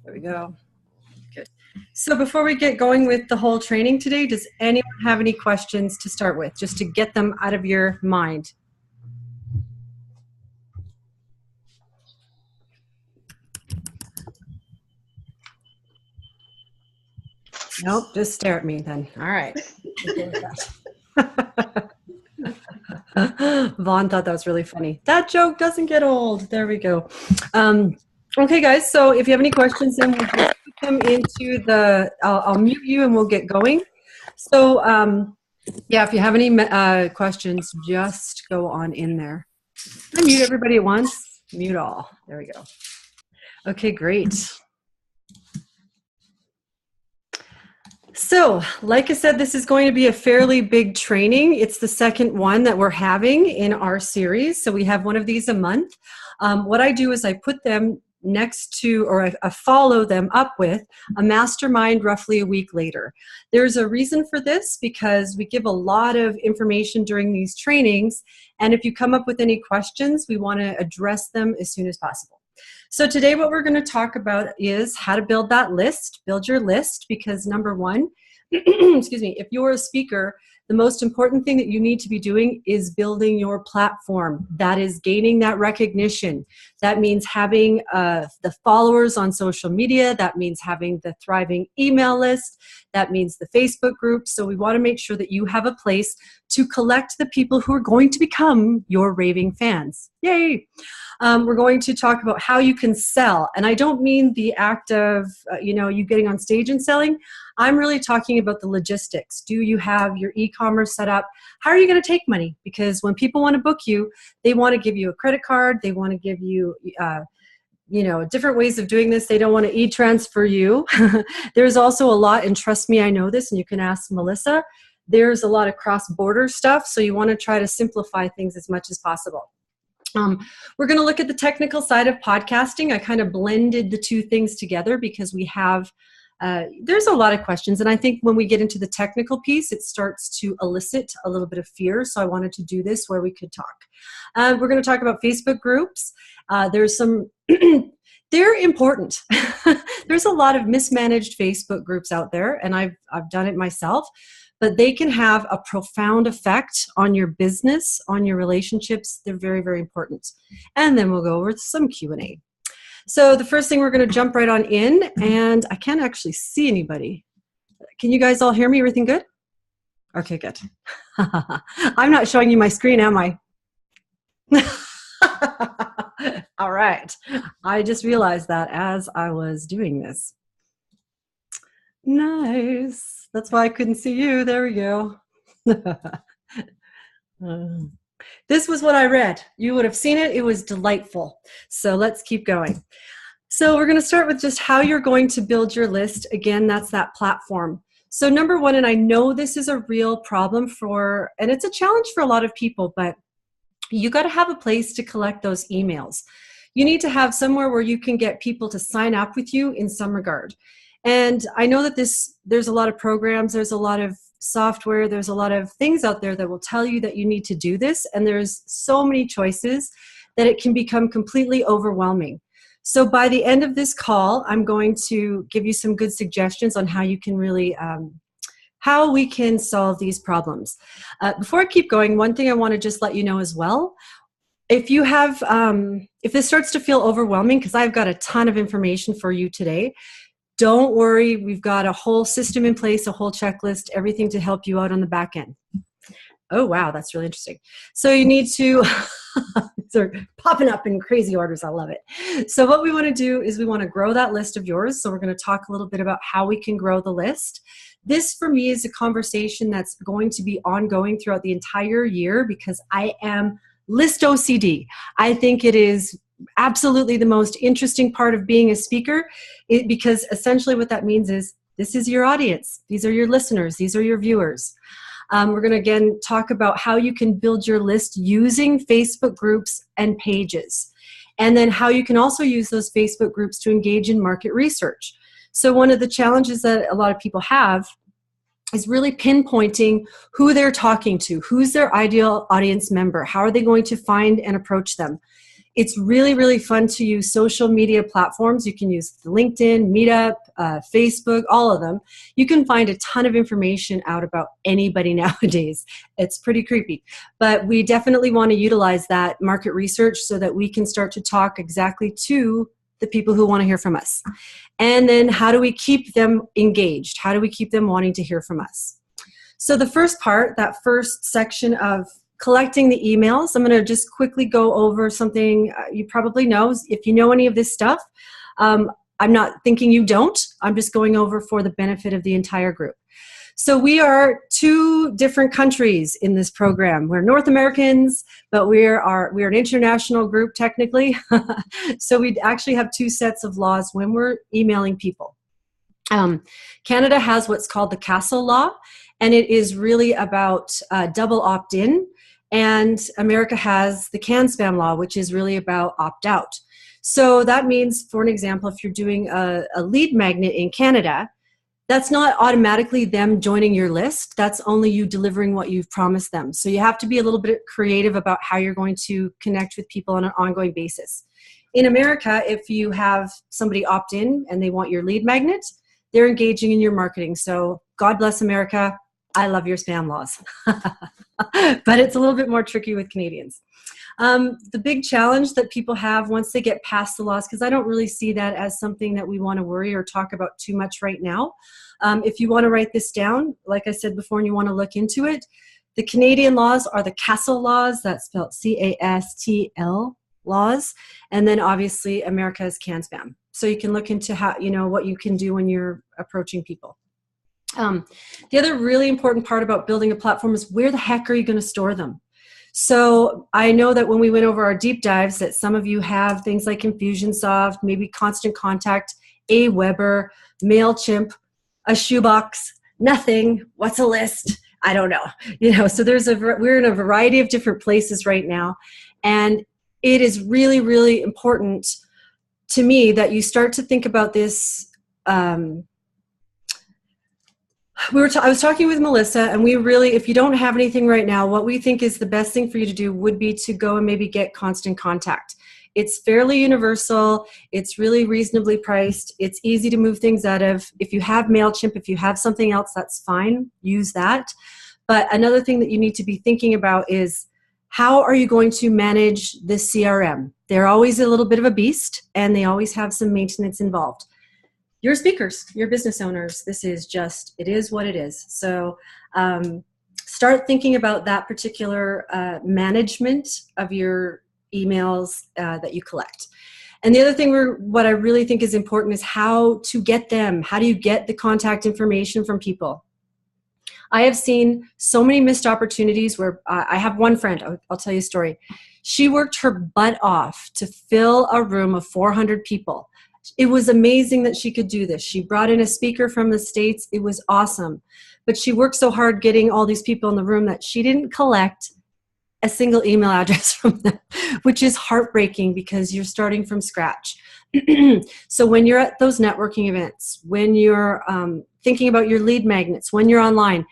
There we go. Good. So before we get going with the whole training today, does anyone have any questions to start with, just to get them out of your mind? Nope, just stare at me then. All right. Vaughn thought that was really funny. That joke doesn't get old. There we go. Okay, guys, so if you have any questions, then we'll just put them into the, I'll mute you and we'll get going. So, yeah, if you have any questions, just go on in there. I mute everybody at once. Mute all. There we go. Okay, great. So, like I said, this is going to be a fairly big training. It's the second one that we're having in our series. So we have one of these a month. What I do is I put them next to, or I follow them up with a mastermind roughly a week later. There's a reason for this because we give a lot of information during these trainings. And if you come up with any questions, we want to address them as soon as possible. So today what we're going to talk about is how to build that list, build your list, because number one, excuse me, if you're a speaker, the most important thing that you need to be doing is building your platform. That is gaining that recognition. That means having the followers on social media. That means having the thriving email list. That means the Facebook group. So we want to make sure that you have a place to collect the people who are going to become your raving fans. Yay! We're going to talk about how you can sell. And I don't mean the act of, you getting on stage and selling. I'm really talking about the logistics. Do you have your e-commerce set up? How are you going to take money? Because when people want to book you, they want to give you a credit card. They want to give you, different ways of doing this. They don't want to e-transfer you. There's also a lot, and trust me, I know this, and you can ask Melissa. There's a lot of cross-border stuff, so you want to try to simplify things as much as possible. We're going to look at the technical side of podcasting. I kind of blended the two things together because we have, there's a lot of questions. And I think when we get into the technical piece, it starts to elicit a little bit of fear. So I wanted to do this where we could talk. We're going to talk about Facebook groups. There's some, they're important. There's a lot of mismanaged Facebook groups out there, and I've done it myself. But they can have a profound effect on your business, on your relationships. They're very, very important. And then we'll go over some Q&A. So the first thing, we're going to jump right on in, and I can't actually see anybody. Can you guys all hear me? Everything good? Okay, good. I'm not showing you my screen, am I? All right. I just realized that as I was doing this. Nice. That's why I couldn't see you. There we go. This was what I read. You would have seen it. It was delightful. So let's keep going. So we're going to start with just how you're going to build your list. Again, that's that platform. So number one, and I know this is a real problem and it's a challenge for a lot of people, but you got to have a place to collect those emails. You need to have somewhere where you can get people to sign up with you in some regard. And I know that there's a lot of programs, there's a lot of software, there's a lot of things out there that will tell you that you need to do this, and there's so many choices that it can become completely overwhelming. So by the end of this call, I'm going to give you some good suggestions on how you can really, how we can solve these problems. Before I keep going, one thing I want to just let you know as well, if you have, if this starts to feel overwhelming, because I've got a ton of information for you today, don't worry, we've got a whole system in place, a whole checklist, everything to help you out on the back end. Oh, wow, that's really interesting. So you need to, they're popping up in crazy orders, I love it. So what we want to do is we want to grow that list of yours. So we're going to talk a little bit about how we can grow the list. This for me is a conversation that's going to be ongoing throughout the entire year because I am list OCD. I think it is absolutely the most interesting part of being a speaker because essentially what that means is this is your audience. These are your listeners. These are your viewers. We're going to again talk about how you can build your list using Facebook groups and pages, and then how you can also use those Facebook groups to engage in market research. So one of the challenges that a lot of people have is really pinpointing who they're talking to, who's their ideal audience member, how are they going to find and approach them. It's really, really fun to use social media platforms. You can use LinkedIn, Meetup, Facebook, all of them. You can find a ton of information out about anybody nowadays. It's pretty creepy. But we definitely want to utilize that market research so that we can start to talk exactly to the people who want to hear from us. And then how do we keep them engaged? How do we keep them wanting to hear from us? So the first part, that first section of collecting the emails, I'm going to just quickly go over something you probably know. If you know any of this stuff, I'm not thinking you don't. I'm just going over for the benefit of the entire group. So we are 2 different countries in this program. We're North Americans, but we're an international group technically. So we actually have 2 sets of laws when we're emailing people. Canada has what's called the CASL law, and it is really about double opt-in. And America has the CAN-SPAM law, which is really about opt-out. So that means, for an example, if you're doing a lead magnet in Canada, that's not automatically them joining your list. That's only you delivering what you've promised them. So you have to be a little bit creative about how you're going to connect with people on an ongoing basis. In America, if you have somebody opt in and they want your lead magnet, they're engaging in your marketing. So God bless America. I love your spam laws. But it's a little bit more tricky with Canadians. The big challenge that people have once they get past the laws, because I don't really see that as something that we want to worry or talk about too much right now. If you want to write this down, like I said before, and you want to look into it, the Canadian laws are the CASL laws, that's spelled C-A-S-T-L laws, and then obviously America's CAN-SPAM. So you can look into how, what you can do when you're approaching people. The other really important part about building a platform is where the heck are you going to store them? So I know that when we went over our deep dives that some of you have things like Infusionsoft, maybe Constant Contact, Aweber, MailChimp, a shoebox, nothing, what's a list? I don't know. So we're in a variety of different places right now. And it is really, really important to me that you start to think about this. I was talking with Melissa, and we really, if you don't have anything right now, what we think is the best thing for you to do would be to go and maybe get Constant Contact. It's fairly universal. It's really reasonably priced. It's easy to move things out of. If you have MailChimp, if you have something else, that's fine. Use that. But another thing that you need to be thinking about is how are you going to manage this CRM? They're always a little bit of a beast, and they always have some maintenance involved. Your speakers, your business owners, it is what it is. So start thinking about that particular management of your emails that you collect. And the other thing what I really think is important is how to get them. How do you get the contact information from people? I have seen so many missed opportunities where I have one friend, I'll tell you a story. She worked her butt off to fill a room of 400 people. It was amazing that she could do this. She brought in a speaker from the States. It was awesome. But she worked so hard getting all these people in the room that she didn't collect a single email address from them, which is heartbreaking because you're starting from scratch. So when you're at those networking events, when you're thinking about your lead magnets, when you're online,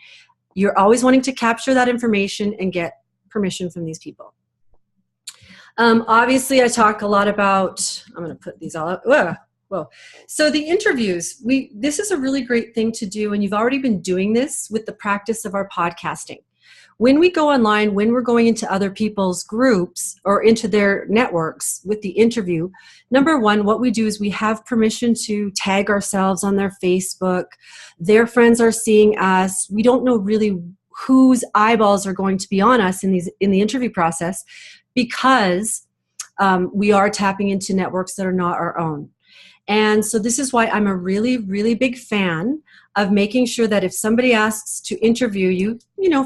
you're always wanting to capture that information and get permission from these people. Obviously, I talk a lot about, I'm going to put these all up. Whoa. So the interviews, this is a really great thing to do, and you've already been doing this with the practice of our podcasting. When we go online, when we're going into other people's groups or into their networks with the interview, number one, what we do is we have permission to tag ourselves on their Facebook. Their friends are seeing us. We don't know really whose eyeballs are going to be on us in the interview process, because we are tapping into networks that are not our own. And so this is why I'm a really, really big fan of making sure that if somebody asks to interview you,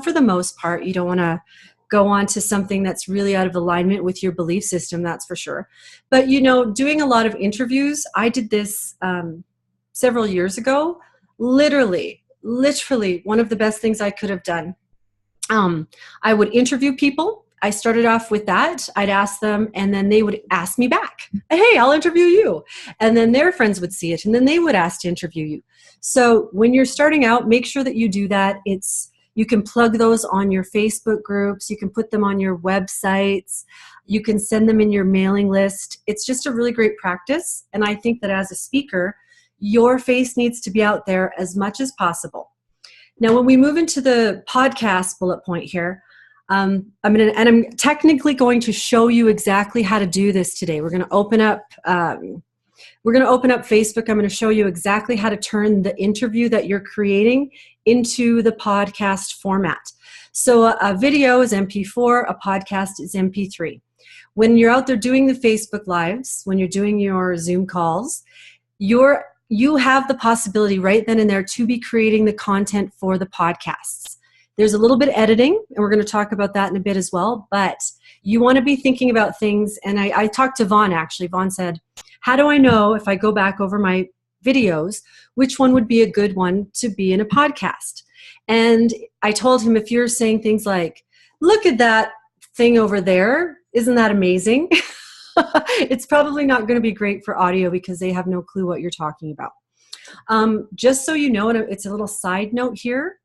for the most part, you don't want to go on to something that's really out of alignment with your belief system, that's for sure. But, doing a lot of interviews, I did this several years ago, literally one of the best things I could have done. I would interview people. I started off with that. I'd ask them, and then they would ask me back, hey, I'll interview you. And then their friends would see it, and then they would ask to interview you. So when you're starting out, make sure that you do that. You can plug those on your Facebook groups. You can put them on your websites. You can send them in your mailing list. It's just a really great practice. And I think that as a speaker, your face needs to be out there as much as possible. Now, when we move into the podcast bullet point here, I'm technically going to show you exactly how to do this today. We're going to open up Facebook. I'm going to show you exactly how to turn the interview that you're creating into the podcast format. So a video is MP4, a podcast is MP3. When you're out there doing the Facebook Lives, when you're doing your Zoom calls, you have the possibility right then and there to be creating the content for the podcasts. There's a little bit of editing, and we're going to talk about that in a bit as well, but you want to be thinking about things. And I talked to Vaughn, actually. Vaughn said, how do I know if I go back over my videos, which one would be a good one to be in a podcast? And I told him, if you're saying things like, look at that thing over there, isn't that amazing? It's probably not going to be great for audio because they have no clue what you're talking about. Just so you know, and it's a little side note here,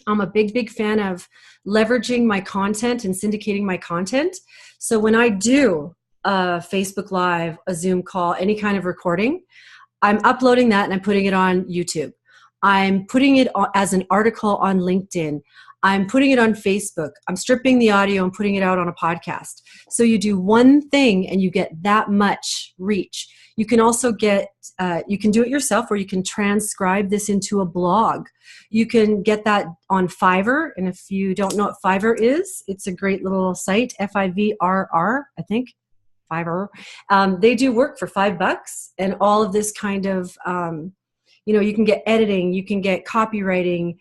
I'm a big fan of leveraging my content and syndicating my content. So when I do a Facebook Live, a Zoom call, any kind of recording, I'm uploading that and I'm putting it on YouTube. I'm putting it as an article on LinkedIn. I'm putting it on Facebook. I'm stripping the audio and putting it out on a podcast. So you do one thing and you get that much reach. You can also you can do it yourself, or you can transcribe this into a blog. You can get that on Fiverr. And if you don't know what Fiverr is, it's a great little site, Fiverr, I think. Fiverr. They do work for $5, and all of this kind of, you can get editing, you can get copywriting.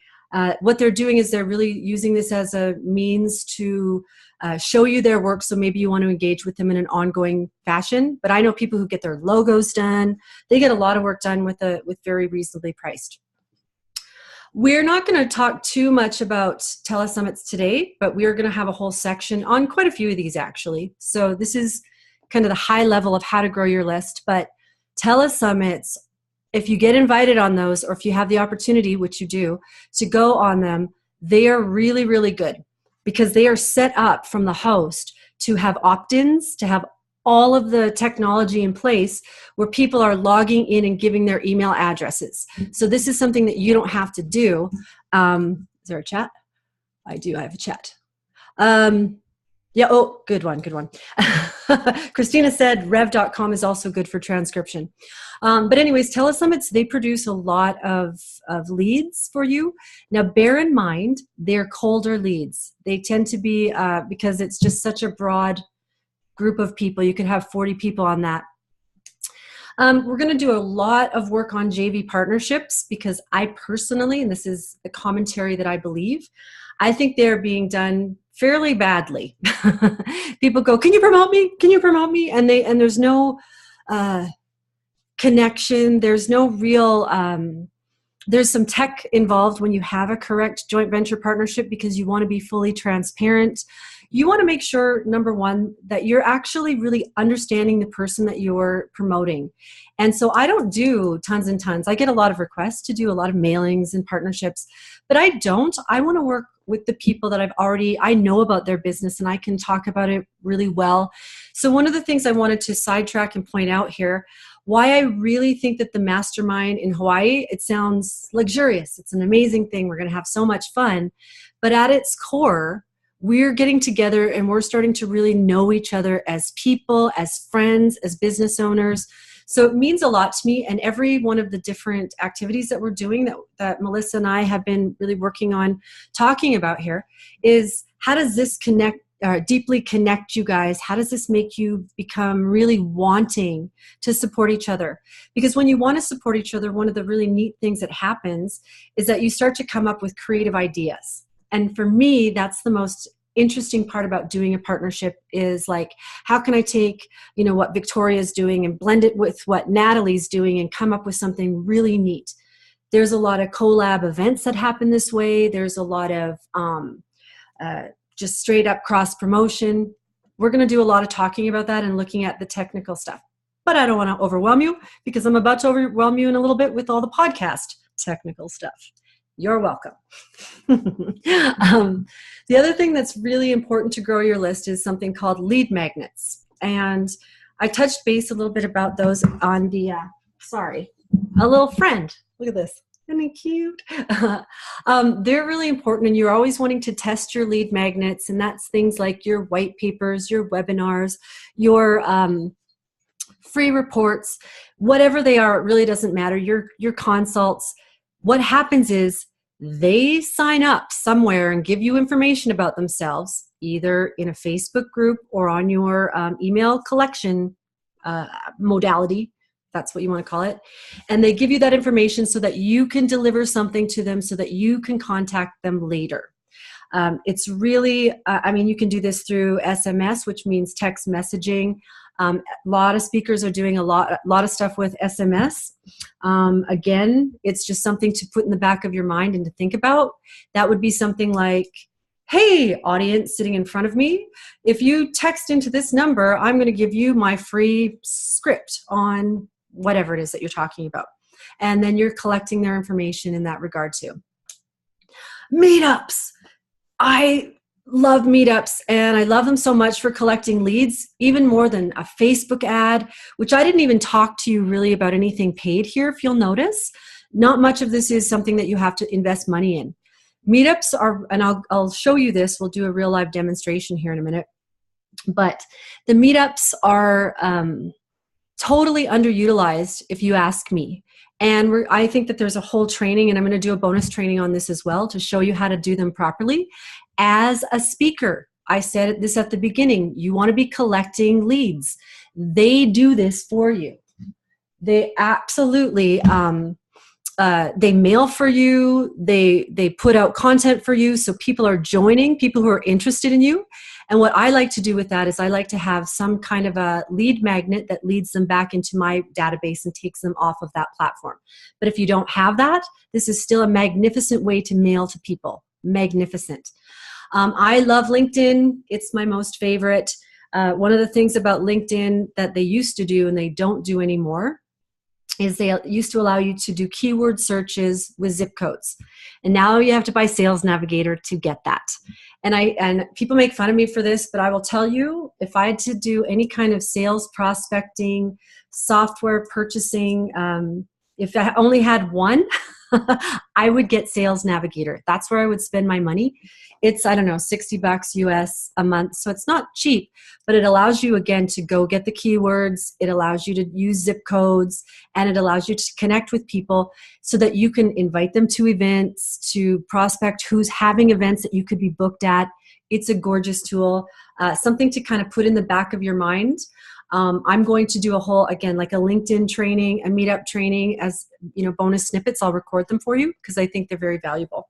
What they're doing is they're really using this as a means to show you their work, so maybe you want to engage with them in an ongoing fashion. But I know people who get their logos done. They get a lot of work done with very reasonably priced. We're not going to talk too much about telesummits today, but we are going to have a whole section on quite a few of these, actually. So this is kind of the high level of how to grow your list. But telesummits, if you get invited on those, or if you have the opportunity, which you do, to go on them, they are really, really good because they are set up from the host to have opt-ins, to have all of the technology in place where people are logging in and giving their email addresses. So this is something that you don't have to do. Is there a chat? I have a chat. Yeah, oh, good one. Christina said rev.com is also good for transcription. But anyways, telesummits, they produce a lot of leads for you. Now, bear in mind, they're colder leads. They tend to be, because it's just such a broad group of people. You could have 40 people on that. We're going to do a lot of work on JV partnerships because I personally, and this is a commentary that I believe, I think they're being done fairly badly. People go, can you promote me? Can you promote me? And there's no connection. There's no real, there's some tech involved when you have a correct joint venture partnership because you want to be fully transparent. You want to make sure, number one, that you're actually really understanding the person that you're promoting. And so I don't do tons and tons. I get a lot of requests to do a lot of mailings and partnerships, but I don't. I want to work with the people that I know about their business and I can talk about it really well. So one of the things I wanted to sidetrack and point out here, why I really think that the mastermind in Hawaii, it sounds luxurious. It's an amazing thing. We're going to have so much fun. But at its core, we're getting together and we're starting to really know each other as people, as friends, as business owners. So it means a lot to me. And every one of the different activities that we're doing that Melissa and I have been really working on talking about here is how does this deeply connect you guys? How does this make you become really wanting to support each other? Because when you want to support each other, one of the really neat things that happens is that you start to come up with creative ideas. And for me, that's the most interesting part about doing a partnership is like, how can I take, what Victoria's doing and blend it with what Natalie's doing and come up with something really neat? There's a lot of collab events that happen this way. There's a lot of just straight up cross promotion. We're going to do a lot of talking about that and looking at the technical stuff. But I don't want to overwhelm you because I'm about to overwhelm you in a little bit with all the podcast technical stuff. You're welcome. The other thing that's really important to grow your list is something called lead magnets. And I touched base a little bit about those on the, a little friend. Look at this. Isn't he cute? They're really important, and you're always wanting to test your lead magnets, and that's things like your white papers, your webinars, your free reports, whatever they are. It really doesn't matter. Your consults. What happens is they sign up somewhere and give you information about themselves, either in a Facebook group or on your email collection modality. That's what you want to call it. And they give you that information so that you can deliver something to them so that you can contact them later. It's really, you can do this through SMS, which means text messaging. A lot of speakers are doing a lot of stuff with SMS. Again, it's just something to put in the back of your mind and to think about. That would be something like, hey, audience sitting in front of me, if you text into this number, I'm going to give you my free script on whatever it is that you're talking about. And then you're collecting their information in that regard too. Meetups. I love meetups, and I love them so much for collecting leads, even more than a Facebook ad, which I didn't even talk to you really about anything paid here, if you'll notice. Not much of this is something that you have to invest money in. Meetups are, and I'll show you this, we'll do a real live demonstration here in a minute, but the meetups are totally underutilized, if you ask me. And I think that there's a whole training, and I'm going to do a bonus training on this as well to show you how to do them properly. As a speaker, I said this at the beginning, you want to be collecting leads. They do this for you. They absolutely, they mail for you. They put out content for you. So people are joining, people who are interested in you. And what I like to do with that is I like to have some kind of a lead magnet that leads them back into my database and takes them off of that platform. But if you don't have that, this is still a magnificent way to mail to people. Magnificent. I love LinkedIn. It's my most favorite. One of the things about LinkedIn that they used to do and they don't do anymore is they used to allow you to do keyword searches with zip codes. And now you have to buy Sales Navigator to get that. And people make fun of me for this, but I will tell you, if I had to do any kind of sales prospecting, software purchasing, if I only had one, I would get Sales Navigator. That's where I would spend my money. It's, I don't know, $60 US a month. So it's not cheap, but it allows you, again, to go get the keywords. It allows you to use zip codes, and it allows you to connect with people so that you can invite them to events, to prospect who's having events that you could be booked at. It's a gorgeous tool, something to kind of put in the back of your mind. I'm going to do a whole, again, like a LinkedIn training, a meetup training as, bonus snippets. I'll record them for you because I think they're very valuable.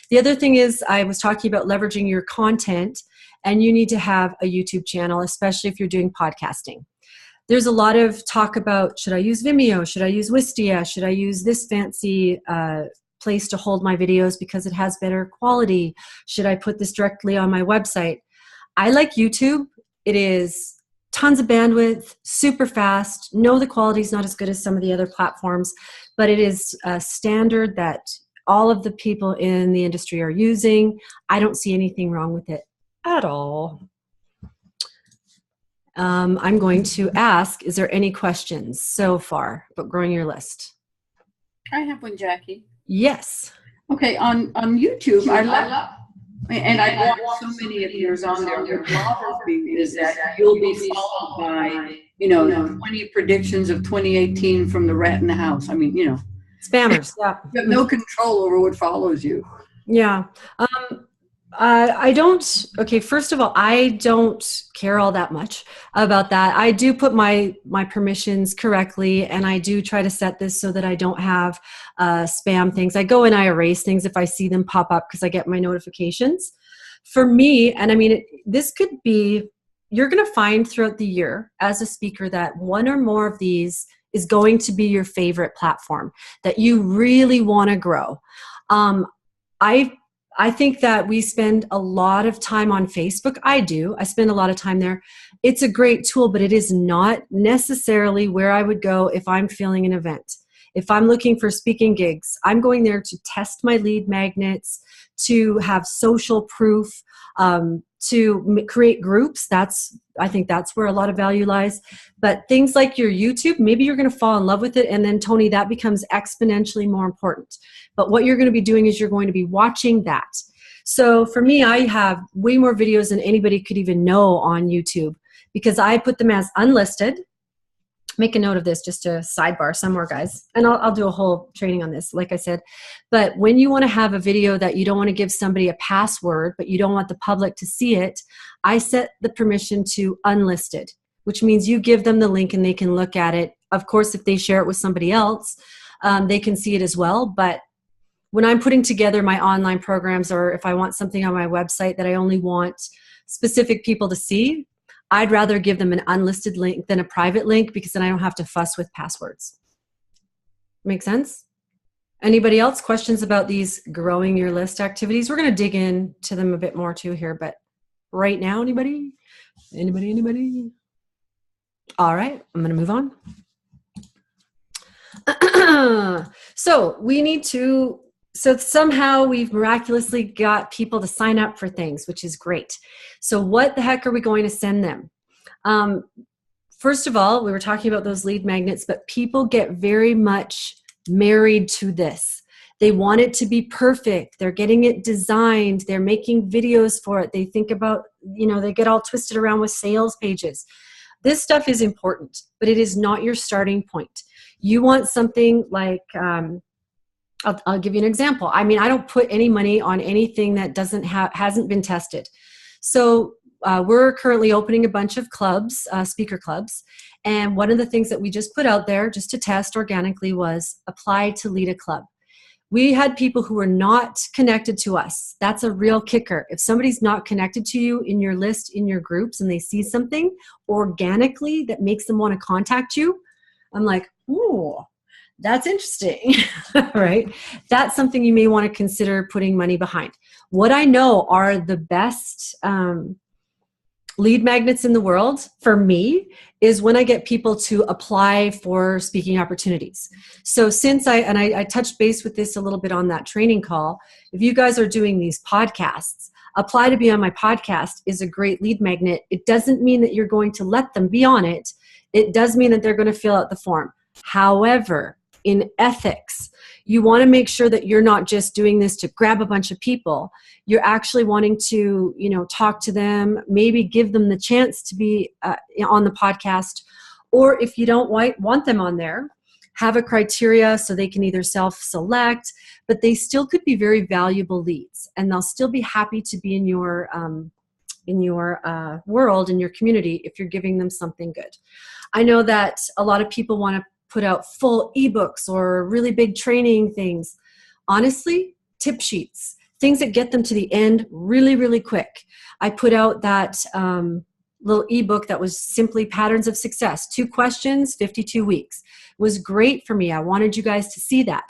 The other thing is I was talking about leveraging your content, and you need to have a YouTube channel, especially if you're doing podcasting. There's a lot of talk about, should I use Vimeo? Should I use Wistia? Should I use this fancy place to hold my videos because it has better quality? Should I put this directly on my website? I like YouTube. It is tons of bandwidth, super fast. No, the quality is not as good as some of the other platforms, but it is a standard that all of the people in the industry are using. I don't see anything wrong with it at all. I'm going to ask, is there any questions so far about growing your list? I have one, Jackie. Yes. Okay, on YouTube, I love, and I've watched so many of yours on there. What bothers me is that you'll be followed by, 20 predictions of 2018 from the rat in the house. Spammers. Yeah. You have no control over what follows you. Yeah. I don't, okay, first of all, I don't care all that much about that. I do put my permissions correctly, and I do try to set this so that I don't have spam things. I go and I erase things if I see them pop up because I get my notifications. For me, and this could be, you're going to find throughout the year as a speaker that one or more of these is going to be your favorite platform that you really want to grow. I think that we spend a lot of time on Facebook. I spend a lot of time there. It's a great tool, but it is not necessarily where I would go if I'm filling an event. If I'm looking for speaking gigs, I'm going there to test my lead magnets, to have social proof, to create groups. I think that's where a lot of value lies. But things like your YouTube, maybe you're going to fall in love with it. And then, Tony, that becomes exponentially more important. But what you're going to be doing is you're going to be watching that. So for me, I have way more videos than anybody could even know on YouTube because I put them as unlisted. Make a note of this, just a sidebar somewhere, guys. And I'll do a whole training on this, like I said. But when you want to have a video that you don't want to give somebody a password, but you don't want the public to see it, I set the permission to unlisted, which means you give them the link and they can look at it. Of course, if they share it with somebody else, they can see it as well. But when I'm putting together my online programs, or if I want something on my website that I only want specific people to see, I'd rather give them an unlisted link than a private link because then I don't have to fuss with passwords. Make sense? Anybody else? Questions about these growing your list activities? We're going to dig into them a bit more too here, but right now, anybody? Anybody? All right, I'm going to move on. So we need to, so somehow we've miraculously got people to sign up for things, which is great. So what the heck are we going to send them? First of all, we were talking about those lead magnets, but people get very much married to this. They want it to be perfect. They're getting it designed. They're making videos for it. They think about, they get all twisted around with sales pages. This stuff is important, but it is not your starting point. You want something like, I'll give you an example. I mean, I don't put any money on anything that hasn't been tested. So we're currently opening a bunch of clubs, speaker clubs. And one of the things that we just put out there just to test organically was apply to lead a club. We had people who were not connected to us. That's a real kicker. If somebody's not connected to you in your list, in your groups, and they see something organically that makes them want to contact you, I'm like, ooh, that's interesting, right? That's something you may want to consider putting money behind. What I know are the best lead magnets in the world for me is when I get people to apply for speaking opportunities. So since I touched base with this a little bit on that training call, if you guys are doing these podcasts, apply to be on my podcast is a great lead magnet. It doesn't mean that you're going to let them be on it. It does mean that they're going to fill out the form. However, in ethics, you want to make sure that you're not just doing this to grab a bunch of people. You're actually wanting to, talk to them, maybe give them the chance to be on the podcast. Or if you don't want them on there, have a criteria so they can either self-select, but they still could be very valuable leads, and they'll still be happy to be in your world, in your community, if you're giving them something good. I know that a lot of people want to put out full ebooks or really big training things. Honestly, tip sheets, things that get them to the end really, really quick. I put out that little ebook that was simply Patterns of Success, 2 questions, 52 weeks. It was great for me. I wanted you guys to see that.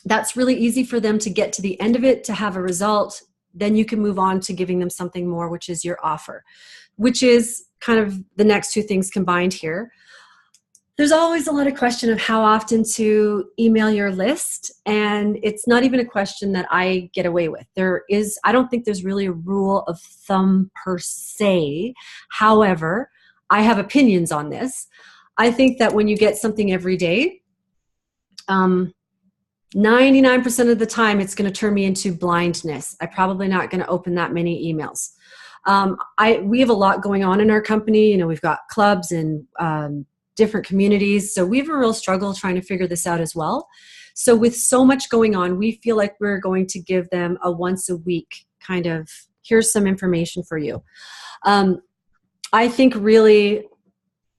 That's really easy for them to get to the end of it, to have a result. Then you can move on to giving them something more, which is your offer, which is kind of the next 2 things combined here. There's always a lot of question of how often to email your list, and it's not even a question that I get away with. I don't think there's really a rule of thumb per se. However, I have opinions on this. I think that when you get something every day, 99% of the time it's going to turn me into blindness. I'm probably not going to open that many emails. We have a lot going on in our company. We've got clubs and different communities. So we have a real struggle trying to figure this out as well. So with so much going on, we feel like we're going to give them a once a week kind of, here's some information for you. I think really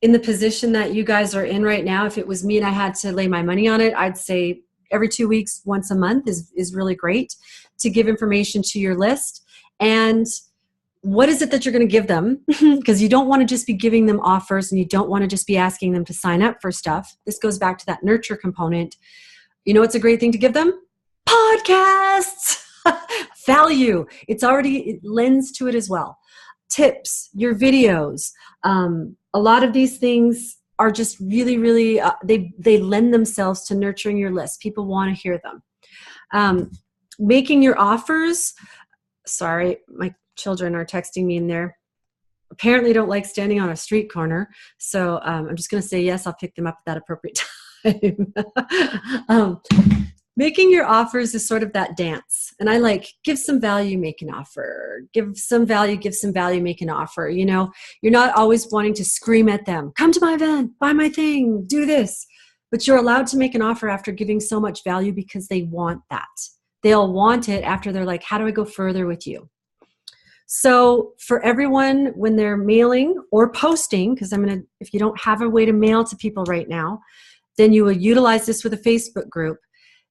in the position that you guys are in right now, if it was me and I had to lay my money on it, I'd say every 2 weeks, once a month is really great to give information to your list. And what is it that you're going to give them? Because you don't want to just be giving them offers, and you don't want to just be asking them to sign up for stuff. This goes back to that nurture component. It's a great thing to give them? Podcasts! Value. It lends to it as well. Tips, your videos. A lot of these things are just really, really, they lend themselves to nurturing your list. People want to hear them. Making your offers. Sorry, my children are texting me in there. Apparently don't like standing on a street corner. So I'm just going to say, yes, I'll pick them up at that appropriate time. Making your offers is sort of that dance. And I like, give some value, make an offer. Give some value, make an offer. You know, you're not always wanting to scream at them, come to my event, buy my thing, do this. But you're allowed to make an offer after giving so much value because they want that. They'll want it after they're like, how do I go further with you? So for everyone, when they're mailing or posting, because if you don't have a way to mail to people right now, then you will utilize this with a Facebook group.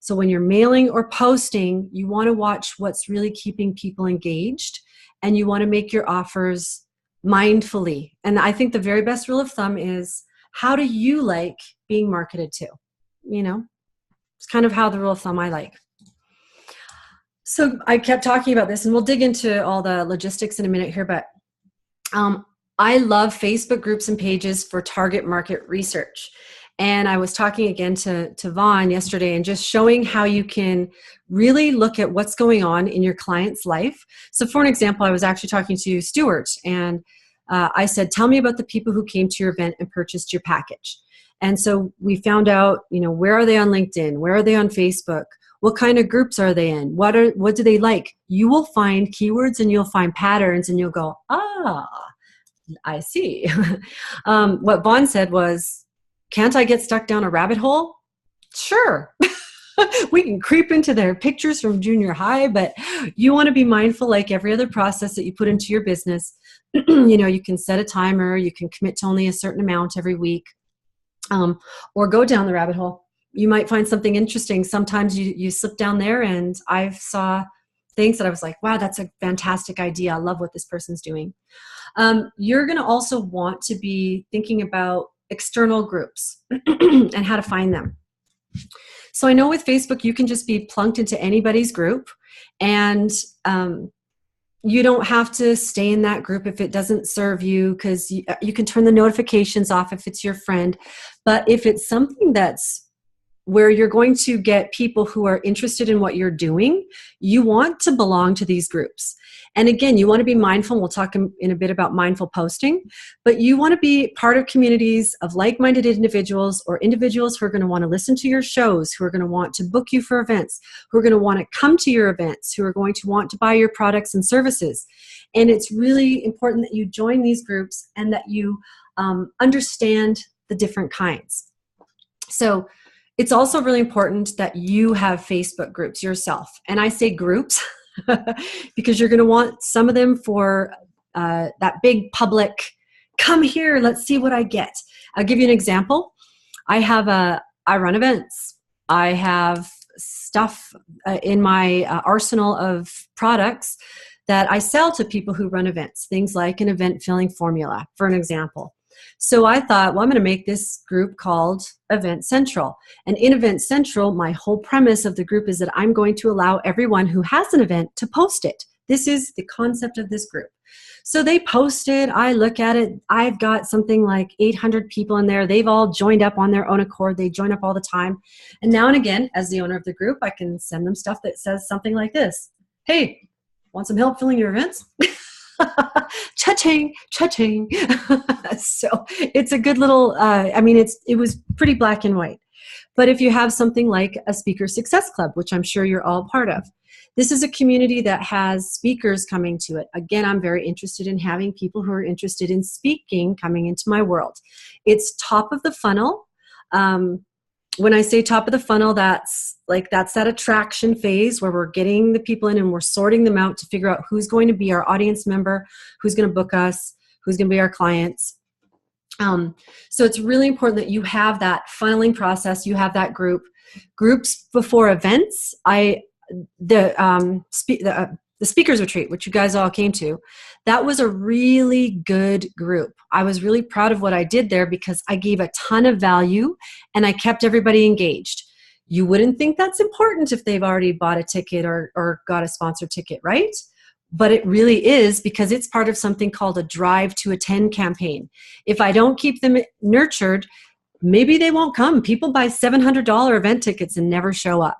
So when you're mailing or posting, you want to watch what's really keeping people engaged, and you want to make your offers mindfully. And I think the very best rule of thumb is, how do you like being marketed to? You know, it's kind of how the rule of thumb I like. So I kept talking about this, and we'll dig into all the logistics in a minute here, but I love Facebook groups and pages for target market research. And I was talking again to Vaughn yesterday and just showing how you can really look at what's going on in your client's life. So for an example, I was actually talking to Stuart, and I said, tell me about the people who came to your event and purchased your package. And so we found out, you know, where are they on LinkedIn? Where are they on Facebook? What kind of groups are they in? What do they like? You will find keywords and you'll find patterns, and you'll go, I see. What Vaughn said was, can't I get stuck down a rabbit hole? Sure. We can creep into their pictures from junior high, but you want to be mindful, like every other process that you put into your business. You know, you can set a timer, you can commit to only a certain amount every week, or go down the rabbit hole. You might find something interesting. Sometimes you slip down there, and I saw things that I was like, wow, that's a fantastic idea. I love what this person's doing. You're going to also want to be thinking about external groups and how to find them. So I know with Facebook, you can just be plunked into anybody's group, and you don't have to stay in that group if it doesn't serve you, because you can turn the notifications off if it's your friend. But if it's something that's where you're going to get people who are interested in what you're doing, you want to belong to these groups. And again, you want to be mindful. We'll talk in a bit about mindful posting, but you want to be part of communities of like-minded individuals, or individuals who are going to want to listen to your shows, who are going to want to book you for events, who are going to want to come to your events, who are going to want to buy your products and services. And it's really important that you join these groups and that you understand the different kinds. So it's also really important that you have Facebook groups yourself. And I say groups because you're going to want some of them for that big public, come here, let's see what I get. I'll give you an example. I run events. I have stuff in my arsenal of products that I sell to people who run events, things like an event filling formula, for an example. So I thought, well, I'm going to make this group called Event Central. And in Event Central, my whole premise of the group is that I'm going to allow everyone who has an event to post it. This is the concept of this group. So they post it. I look at it. I've got something like 800 people in there. They've all joined up on their own accord. They join up all the time. And now and again, as the owner of the group, I can send them stuff that says something like this. Hey, want some help filling your events? Cha-ching, cha-ching. So it's a good little, it was pretty black and white. But if you have something like a Speaker Success Club, which I'm sure you're all part of, this is a community that has speakers coming to it. Again, I'm very interested in having people who are interested in speaking coming into my world. It's top of the funnel. When I say top of the funnel, that's that attraction phase where we're getting the people in and we're sorting them out to figure out who's going to be our audience member, who's going to book us, who's going to be our clients. So it's really important that you have that funneling process. You have that groups before events. The speakers retreat, which you guys all came to, that was a really good group. I was really proud of what I did there because I gave a ton of value and I kept everybody engaged. You wouldn't think that's important if they've already bought a ticket or got a sponsored ticket, right? but it really is, because it's part of something called a Drive to Attend campaign. If I don't keep them nurtured, maybe they won't come. People buy $700 event tickets and never show up.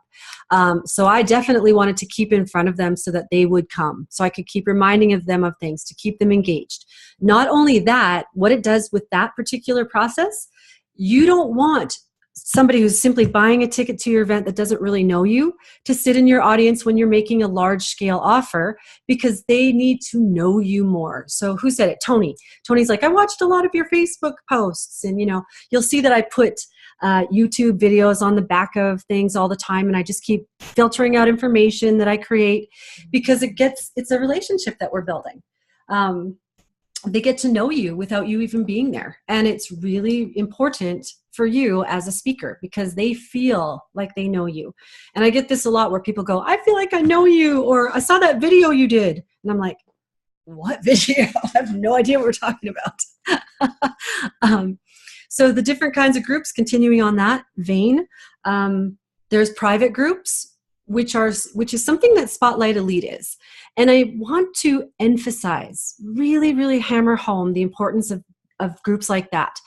So I definitely wanted to keep in front of them so that they would come, so I could keep reminding them of things to keep them engaged. Not only that, what it does with that particular process, you don't want somebody who's simply buying a ticket to your event that doesn't really know you to sit in your audience when you're making a large scale offer, because they need to know you more. So who said it? Tony. Tony's like, I watched a lot of your Facebook posts, and you'll see that I put YouTube videos on the back of things all the time, and I just keep filtering out information that I create, because it's a relationship that we're building. They get to know you without you even being there. And it's really important for you as a speaker, because they feel like they know you. And I get this a lot where people go, I feel like I know you, or I saw that video you did. And I'm like, what video? I have no idea what we're talking about. So the different kinds of groups, continuing on that vein, there's private groups, which is something that Spotlight Elite is. And I want to emphasize, really, really hammer home the importance of groups like that.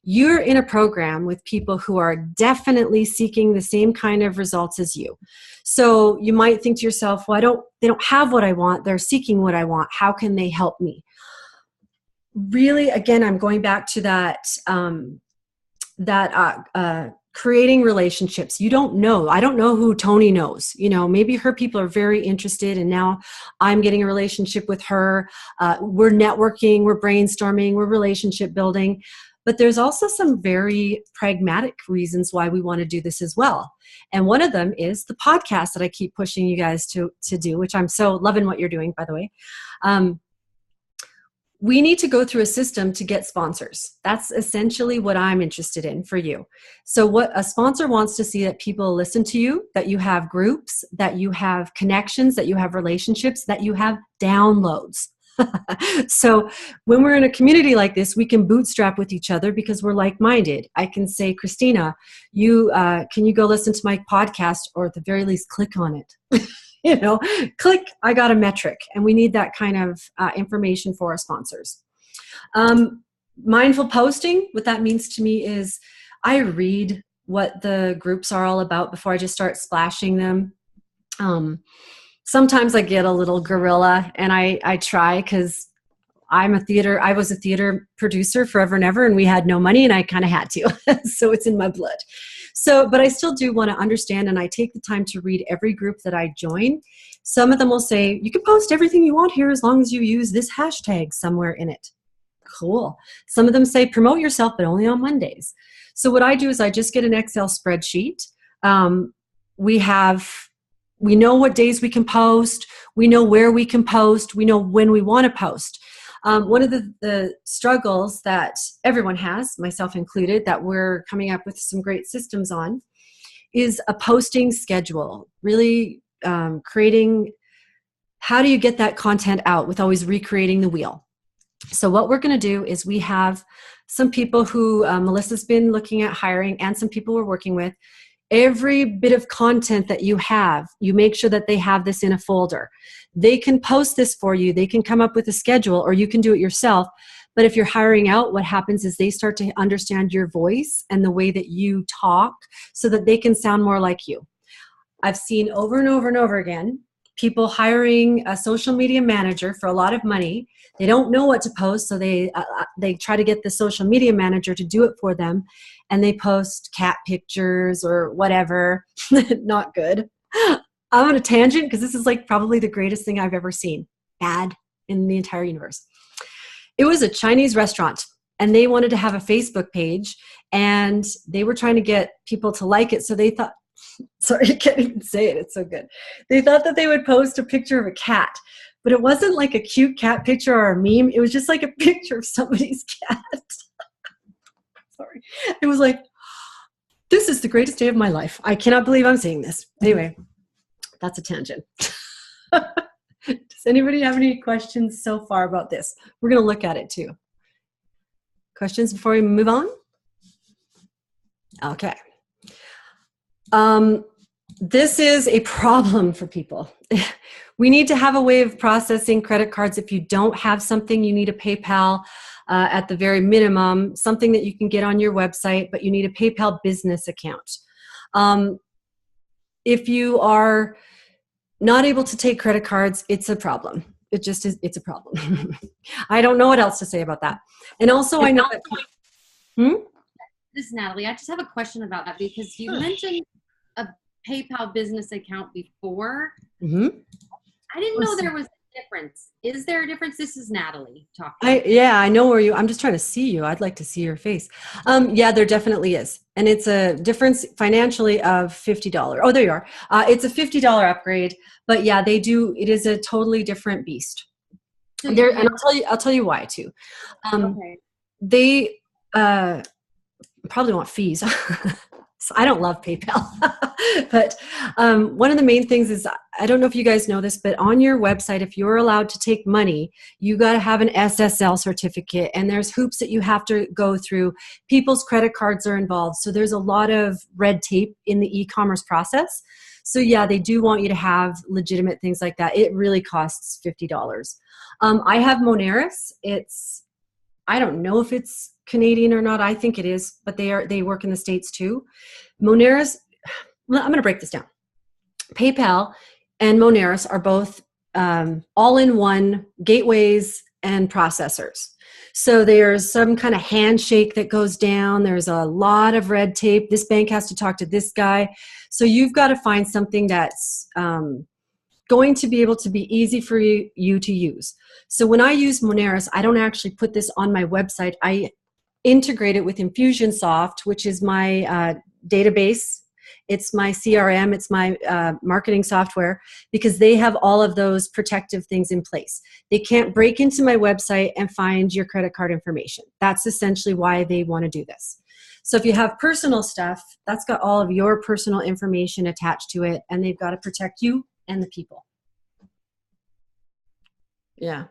You're in a program with people who are definitely seeking the same kind of results as you. So you might think to yourself, well, they don't have what I want. They're seeking what I want. How can they help me? Really, again, I'm going back to that creating relationships. You don't know. I don't know who Tony knows. Maybe her people are very interested, and now I'm getting a relationship with her. We're networking, we're brainstorming, we're relationship building. But there's also some very pragmatic reasons why we want to do this as well. And one of them is the podcast that I keep pushing you guys to do, which I'm so loving what you're doing, by the way. We need to go through a system to get sponsors. That's essentially what I'm interested in for you. So what a sponsor wants to see, that people listen to you, that you have groups, that you have connections, that you have relationships, that you have downloads. So when we're in a community like this, we can bootstrap with each other because we're like-minded. I can say, Christina, can you go listen to my podcast, or at the very least click on it? Click, I got a metric. And we need that kind of information for our sponsors. Mindful posting, what that means to me is I read what the groups are all about before I just start splashing them. Sometimes I get a little guerrilla, and I try, because I was a theater producer forever and ever, and we had no money, and I kind of had to. So it's in my blood. So, but I still do want to understand, and I take the time to read every group that I join. Some of them will say, you can post everything you want here as long as you use this hashtag somewhere in it. Cool. Some of them say, promote yourself, but only on Mondays. So what I do is I just get an Excel spreadsheet. We know what days we can post. We know where we can post. We know when we want to post. One of the struggles that everyone has, myself included, that we're coming up with some great systems on, is a posting schedule. Really creating, how do you get that content out with always recreating the wheel? So what we're going to do is we have some people who Melissa's been looking at hiring, and some people we're working with. Every bit of content that you have, you make sure that they have this in a folder. They can post this for you. They can come up with a schedule, or you can do it yourself. But if you're hiring out, what happens is they start to understand your voice and the way that you talk, so that they can sound more like you. I've seen over and over and over again people hiring a social media manager for a lot of money. They don't know what to post, so they try to get the social media manager to do it for them, and they post cat pictures or whatever. Not good. I'm on a tangent because this is like probably the greatest thing I've ever seen. Bad in the entire universe. It was a Chinese restaurant, and they wanted to have a Facebook page, and they were trying to get people to like it. So they thought, sorry, I can't even say it. It's so good. They thought that they would post a picture of a cat, but it wasn't like a cute cat picture or a meme. It was just like a picture of somebody's cat. Sorry. It was like, this is the greatest day of my life. I cannot believe I'm saying this. Anyway, that's a tangent. Does anybody have any questions so far about this? We're going to look at it too. Questions before we move on? Okay. This is a problem for people. We need to have a way of processing credit cards. If you don't have something, you need a PayPal at the very minimum, something that you can get on your website, but you need a PayPal business account. If you are not able to take credit cards, it's a problem. It just is, it's a problem. I don't know what else to say about that. And also I know that, This is Natalie. I just have a question about that because you mentioned a PayPal business account before. I didn't know there was a difference. Is there a difference? This is Natalie talking. Yeah, I know where I'm just trying to see you. I'd like to see your face. Yeah, there definitely is. And it's a difference financially of $50. Oh, there you are. It's a $50 upgrade, but yeah, they do. It is a totally different beast. So And I'll tell you why too. okay. They probably want fees. So I don't love PayPal, but one of the main things is, I don't know if you guys know this, but on your website, if you're allowed to take money, you got to have an SSL certificate, and there's hoops that you have to go through. People's credit cards are involved. So there's a lot of red tape in the e-commerce process. So yeah, they do want you to have legitimate things like that. It really costs $50. I have Moneris. I don't know if it's Canadian or not. I think it is, but they work in the States too. Moneris, I'm going to break this down. PayPal and Moneris are both all-in-one gateways and processors. So there's some kind of handshake that goes down. There's a lot of red tape. This bank has to talk to this guy. So you've got to find something that's going to be able to be easy for you to use. So when I use Moneris, I don't actually put this on my website. I integrate it with Infusionsoft, which is my database. It's my CRM. It's my marketing software, because they have all of those protective things in place. They can't break into my website and find your credit card information. That's essentially why they want to do this. So if you have personal stuff, that's got all of your personal information attached to it, and they've got to protect you and the people. Yeah.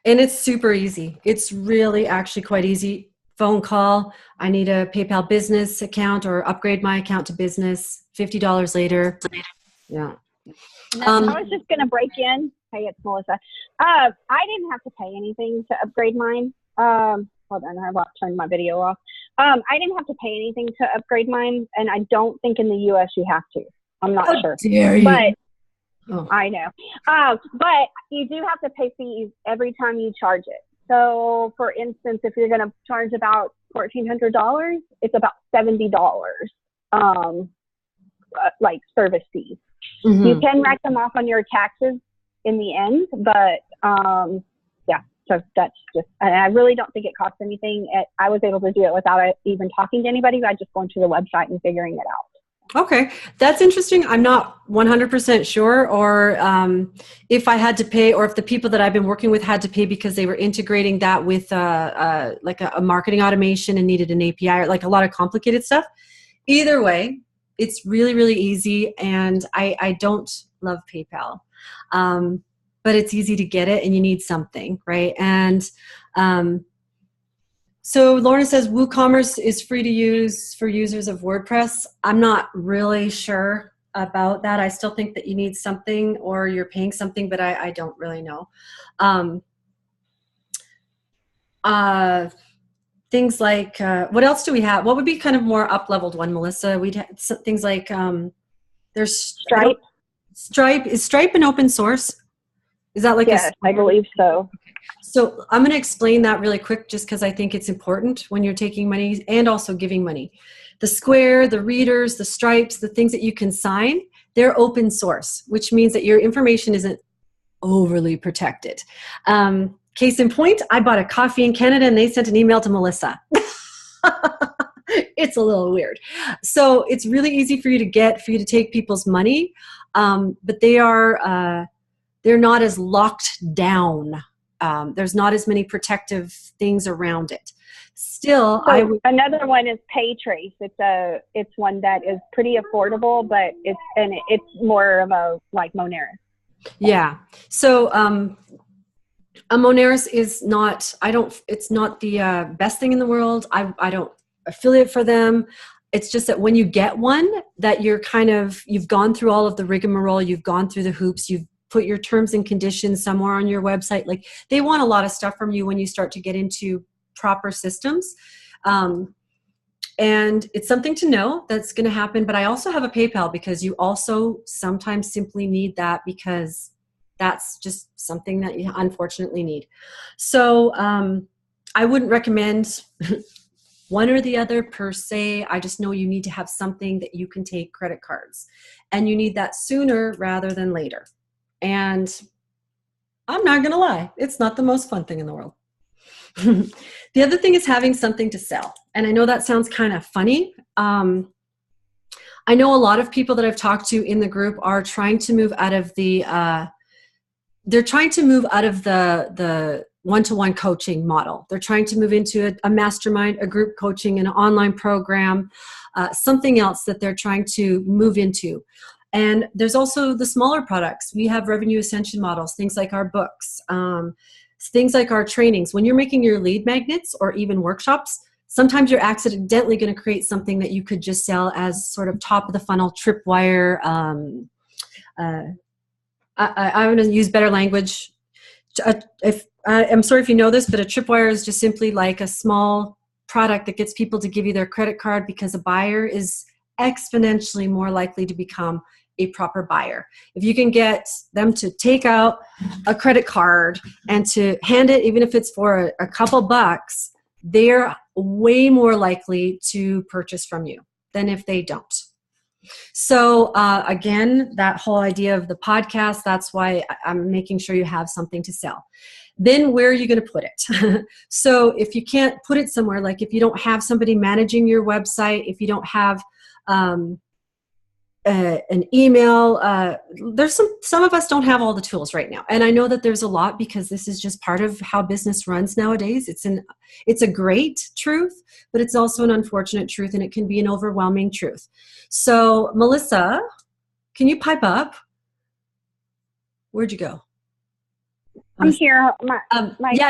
And it's super easy. It's really actually quite easy. Phone call. I need a PayPal business account or upgrade my account to business. $50 later. Yeah. I was just going to break in. Hey, it's Melissa. I didn't have to pay anything to upgrade mine. Hold on, I turned my video off. I didn't have to pay anything to upgrade mine, and I don't think in the U.S. you have to. I'm not sure. Dare you? But oh. I know. But you do have to pay fees every time you charge it. So, for instance, if you're going to charge about $1,400, it's about $70, like service fees. Mm-hmm. You can write them off on your taxes in the end, but yeah, so that's just, and I really don't think it costs anything. I was able to do it without even talking to anybody by just going to the website and figuring it out. Okay, that's interesting. I'm not 100% sure, or if I had to pay, or if the people that I've been working with had to pay because they were integrating that with like a marketing automation and needed an API, or like a lot of complicated stuff. Either way, it's really, really easy, and I don't love PayPal, but it's easy to get it, and you need something, right? And so Lorna says WooCommerce is free to use for users of WordPress. I'm not really sure about that. I still think that you need something, or you're paying something, but I don't really know. Things like, what else do we have? What would be kind of more up-leveled one, Melissa? We'd have things like, there's Stripe. Stripe. Is Stripe an open source? Is that like yes, I believe so. So I'm going to explain that really quick, just because I think it's important when you're taking money and also giving money. The Square, the Readers, the Stripes, the things that you can sign, they're open source, which means that your information isn't overly protected. Case in point, I bought a coffee in Canada and they sent an email to Melissa. It's a little weird. So it's really easy for you to take people's money, but they're not as locked down. There's not as many protective things around it. Still, so another one is PayTrace. It's one that is pretty affordable, but it's more of a like Moneris. Yeah. So a Moneris is not. It's not the best thing in the world. I don't affiliate for them. it's just that when you get one, that you've gone through all of the rigmarole, you've gone through the hoops, you've put your terms and conditions somewhere on your website. Like, they want a lot of stuff from you when you start to get into proper systems. And it's something to know that's going to happen. But I also have a PayPal, because you also sometimes simply need that, because that's just something that you unfortunately need. So I wouldn't recommend one or the other per se. I just know you need to have something that you can take credit cards, and you need that sooner rather than later. And I'm not going to lie, it's not the most fun thing in the world. The other thing is having something to sell. And I know that sounds kind of funny. I know a lot of people that I've talked to in the group are trying to move out of the one-to-one coaching model. They're trying to move into a mastermind, a group coaching, an online program, something else that they're trying to move into. And there's also the smaller products. We have revenue ascension models, things like our books, things like our trainings. When you're making your lead magnets or even workshops, sometimes you're accidentally going to create something that you could just sell as sort of top of the funnel tripwire. I'm going to use better language. I'm sorry if you know this, but a tripwire is just simply like a small product that gets people to give you their credit card, because a buyer is exponentially more likely to become a proper buyer. If you can get them to take out a credit card and to hand it, even if it's for a couple bucks, they're way more likely to purchase from you than if they don't. So again, that whole idea of the podcast, that's why I'm making sure you have something to sell. Then where are you going to put it? So if you can't put it somewhere, like if you don't have somebody managing your website, if you don't have an email, there's some of us don't have all the tools right now. And I know that there's a lot, because this is just part of how business runs nowadays. It's a great truth, but it's also an unfortunate truth, and it can be an overwhelming truth. So Melissa, can you pipe up? Where'd you go? I'm here.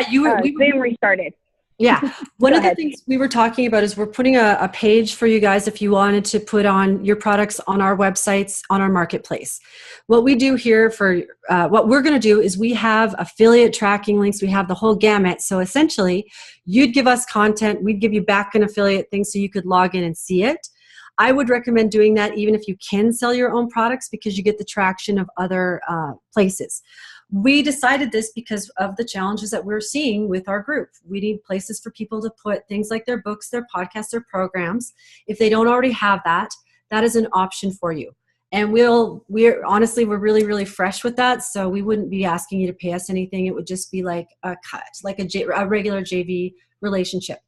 You were Zoom restarted. Yeah. One of the things we were talking about is we're putting a page for you guys if you wanted to put on your products on our websites, on our marketplace. What we do here what we're going to do is we have affiliate tracking links. We have the whole gamut. So essentially, you'd give us content. We'd give you back an affiliate thing so you could log in and see it. I would recommend doing that even if you can sell your own products, because you get the traction of other places. We decided this because of the challenges that we're seeing with our group. We need places for people to put things like their books, their podcasts, their programs. If they don't already have that, that is an option for you. And we're honestly, we're really, really fresh with that. So we wouldn't be asking you to pay us anything. It would just be like a cut, like a regular JV relationship.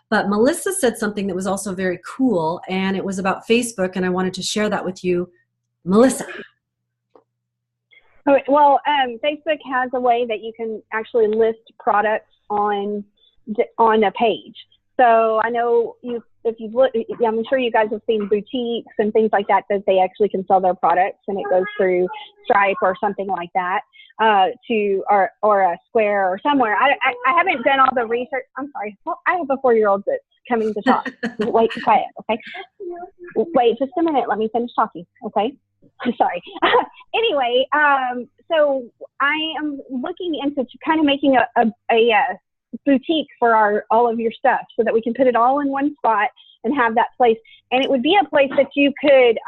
But Melissa said something that was also very cool, and it was about Facebook, and I wanted to share that with you. Melissa. Well, Facebook has a way that you can actually list products on a page. So I know if you've looked, I'm sure you guys have seen boutiques and things like that they actually can sell their products, and it goes through Stripe or something like that or a Square or somewhere. I haven't done all the research. I'm sorry. Well, I have a 4-year-old that's coming to talk. Wait, quiet, okay? Wait just a minute. Let me finish talking, okay? I'm sorry. Anyway, so I am looking into kind of making a boutique for all of your stuff, so that we can put it all in one spot and have that place. And it would be a place that you could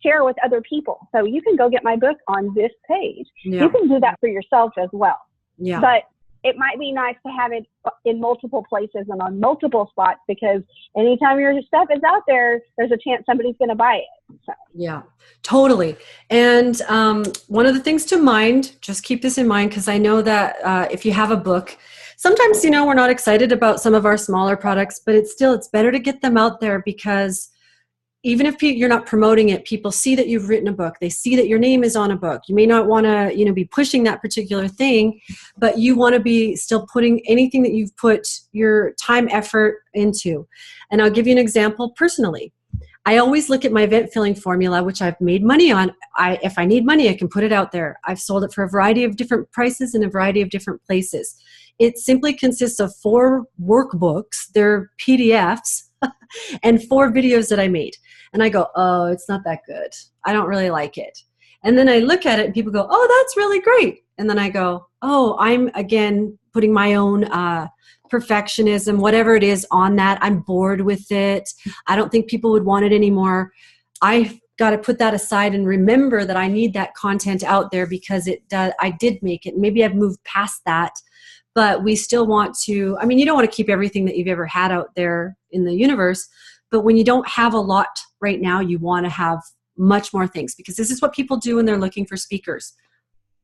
share with other people. So you can go get my book on this page. Yeah. You can do that for yourself as well. Yeah. But it might be nice to have it in multiple places and on multiple spots, because anytime your stuff is out there, there's a chance somebody's going to buy it. So. Yeah, totally. And one of the things to mind, just keep this in mind, because I know that if you have a book, sometimes, we're not excited about some of our smaller products, but it's better to get them out there, because even if you're not promoting it, people see that you've written a book. They see that your name is on a book. You may not want to, be pushing that particular thing, but you want to be still putting anything that you've put your time, effort into. And I'll give you an example personally. I always look at my event filling formula, which I've made money on. If I need money, I can put it out there. I've sold it for a variety of different prices in a variety of different places. It simply consists of 4 workbooks. They're PDFs and 4 videos that I made. And I go, oh, it's not that good. I don't really like it. And then I look at it and people go, oh, that's really great. And then I go, oh, I'm again putting my own perfectionism, whatever it is on that. I'm bored with it. I don't think people would want it anymore. I've got to put that aside and remember that I need that content out there because I did make it. Maybe I've moved past that, but we still want to, I mean, you don't want to keep everything that you've ever had out there in the universe, but when you don't have a lot right now, you want to have much more things, because this is what people do when they're looking for speakers.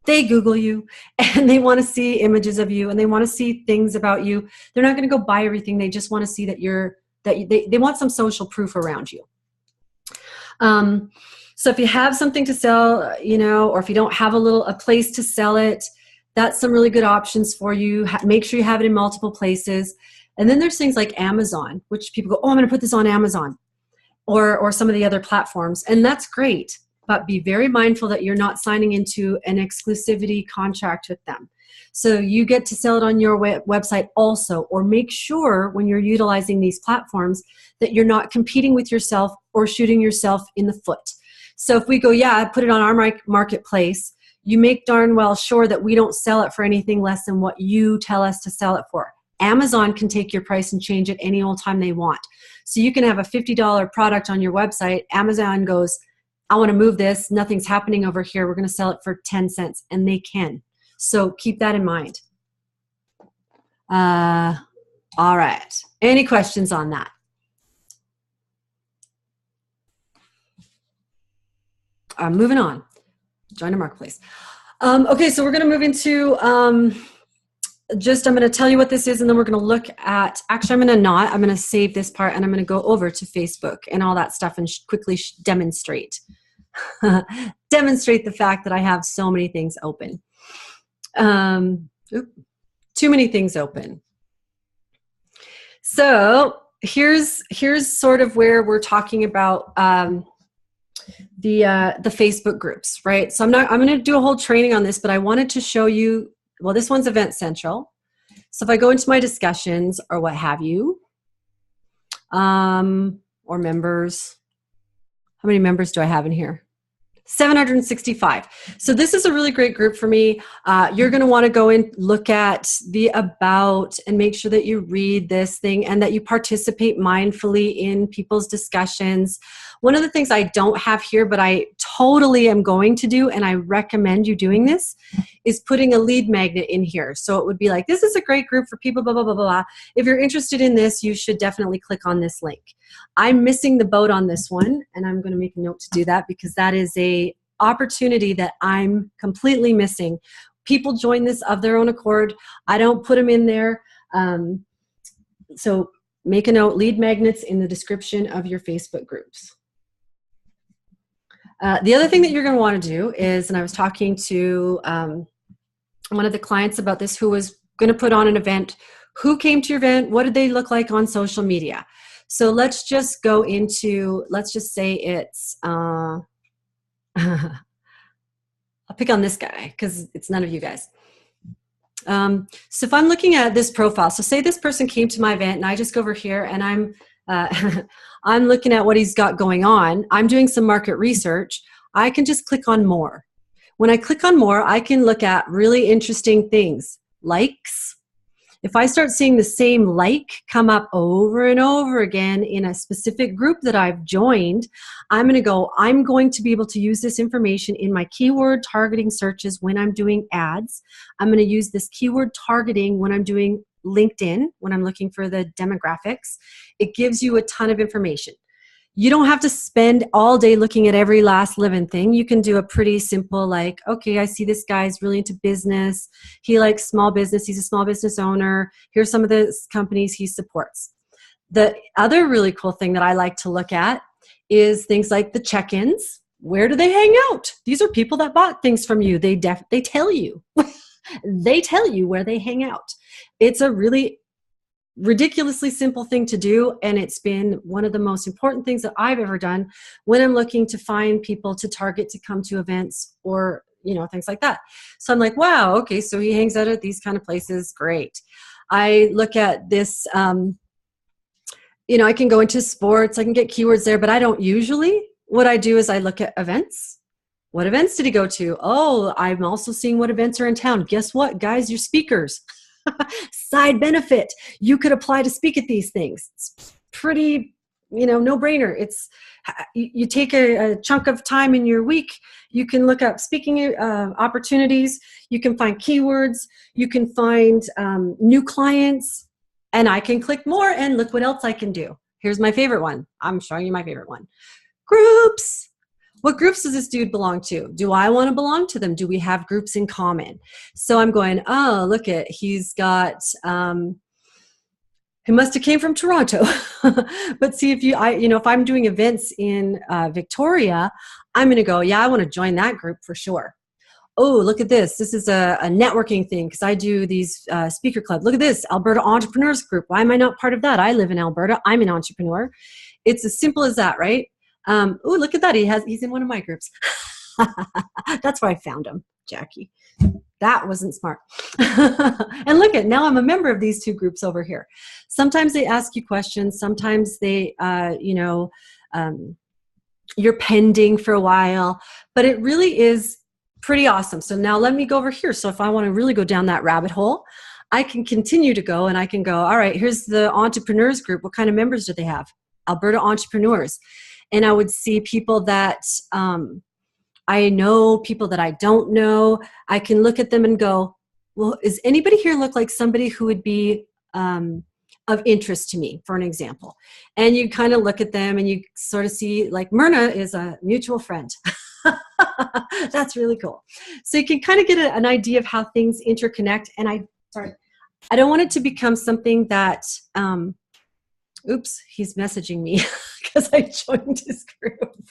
They Google you and they want to see images of you and they want to see things about you. They're not going to go buy everything. They just want to see that they want some social proof around you. So if you have something to sell, or if you don't have a place to sell it, that's some really good options for you. Make sure you have it in multiple places. And then there's things like Amazon, which people go, oh, I'm going to put this on Amazon or some of the other platforms. And that's great, but be very mindful that you're not signing into an exclusivity contract with them. So you get to sell it on your website also, or make sure when you're utilizing these platforms that you're not competing with yourself or shooting yourself in the foot. So if we go, yeah, put it on our marketplace, you make darn well sure that we don't sell it for anything less than what you tell us to sell it for. Amazon can take your price and change it any old time they want. So you can have a $50 product on your website. Amazon goes, I want to move this. Nothing's happening over here. We're going to sell it for 10 cents. And they can. So keep that in mind. All right. Any questions on that? Moving on. Join a marketplace. Okay, so we're going to move into I'm going to tell you what this is, and then we're going to look at, actually, I'm going to save this part, and I'm going to go over to Facebook and all that stuff and quickly demonstrate. Demonstrate the fact that I have so many things open. Too many things open. So here's sort of where we're talking about the Facebook groups, right? So I'm going to do a whole training on this, but I wanted to show you, well, this one's Event Central. So if I go into my discussions or what have you, or members, how many members do I have in here? 765. So this is a really great group for me. You're going to want to go and look at the about and make sure that you read this thing and that you participate mindfully in people's discussions. One of the things I don't have here, but I totally am going to do, and I recommend you doing this, is putting a lead magnet in here. So it would be like, this is a great group for people, blah, blah, blah, blah, blah. If you're interested in this, you should definitely click on this link. I'm missing the boat on this one, and I'm going to make a note to do that because that is a opportunity that I'm completely missing. People join this of their own accord. I don't put them in there. So make a note, lead magnets in the description of your Facebook groups. The other thing that you're going to want to do is, and I was talking to one of the clients about this who was going to put on an event. Who came to your event? What did they look like on social media? So let's just go into, let's just say it's, I'll pick on this guy because it's none of you guys. So if I'm looking at this profile, so say this person came to my event and I just go over here and I'm I'm looking at what he's got going on. I'm doing some market research. I can just click on more. When I click on more, I can look at really interesting things. Likes. If I start seeing the same like come up over and over again in a specific group that I've joined, I'm going to be able to use this information in my keyword targeting searches when I'm doing ads. I'm going to use this keyword targeting when I'm doing LinkedIn, when I'm looking for the demographics. It gives you a ton of information. You don't have to spend all day looking at every last living thing. You can do a pretty simple, like, okay, I see this guy's really into business. He likes small business. He's a small business owner. Here's some of the companies he supports. The other really cool thing that I like to look at is things like the check-ins. Where do they hang out? These are people that bought things from you. They tell you. They tell you where they hang out. It's a really ridiculously simple thing to do, and it's been one of the most important things that I've ever done when I'm looking to find people to target to come to events or things like that. So I'm like, wow, okay, so he hangs out at these kind of places. Great. I look at this I can go into sports, I can get keywords there, but I don't usually. What I do is I look at events. What events did he go to? Oh, I'm also seeing what events are in town. Guess what, guys? You're speakers. Side benefit. You could apply to speak at these things. It's pretty, no brainer. It's, you take a chunk of time in your week. You can look up speaking opportunities. You can find keywords. You can find new clients. And I can click more and look what else I can do. Here's my favorite one. I'm showing you my favorite one. Groups. What groups does this dude belong to? Do I want to belong to them? Do we have groups in common? So I'm going, oh, look at, he's got, he must have came from Toronto. But see, if I'm doing events in Victoria, I'm going to go, yeah, I want to join that group for sure. Oh, look at this. This is a networking thing because I do these speaker clubs. Look at this, Alberta Entrepreneurs Group. Why am I not part of that? I live in Alberta. I'm an entrepreneur. It's as simple as that, right? Oh, look at that. He's in one of my groups. That's where I found him, Jackie. That wasn't smart. And look at, now I'm a member of these two groups over here. Sometimes they ask you questions. Sometimes they, you're pending for a while, but it really is pretty awesome. So now let me go over here. So if I want to really go down that rabbit hole, I can continue to go and I can go, all right, here's the entrepreneurs group. What kind of members do they have? Alberta Entrepreneurs. And I would see people that I know, people that I don't know. I can look at them and go, well, is anybody here look like somebody who would be of interest to me, for an example? And you kind of look at them and you sort of see, like, Myrna is a mutual friend. That's really cool. So you can kind of get an idea of how things interconnect. And I don't want it to become something that, oops, he's messaging me because I joined his group.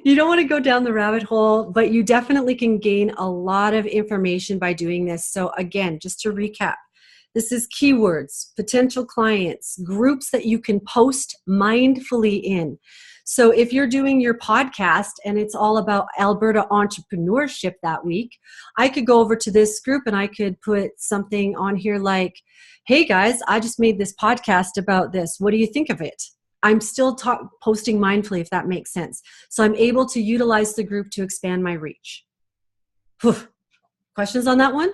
You don't want to go down the rabbit hole, but you definitely can gain a lot of information by doing this. So again, just to recap, this is keywords, potential clients, groups that you can post mindfully in. So if you're doing your podcast and it's all about Alberta entrepreneurship that week, I could go over to this group and I could put something on here like, hey guys, I just made this podcast about this. What do you think of it? I'm still posting mindfully, if that makes sense. So I'm able to utilize the group to expand my reach. Whew. Questions on that one?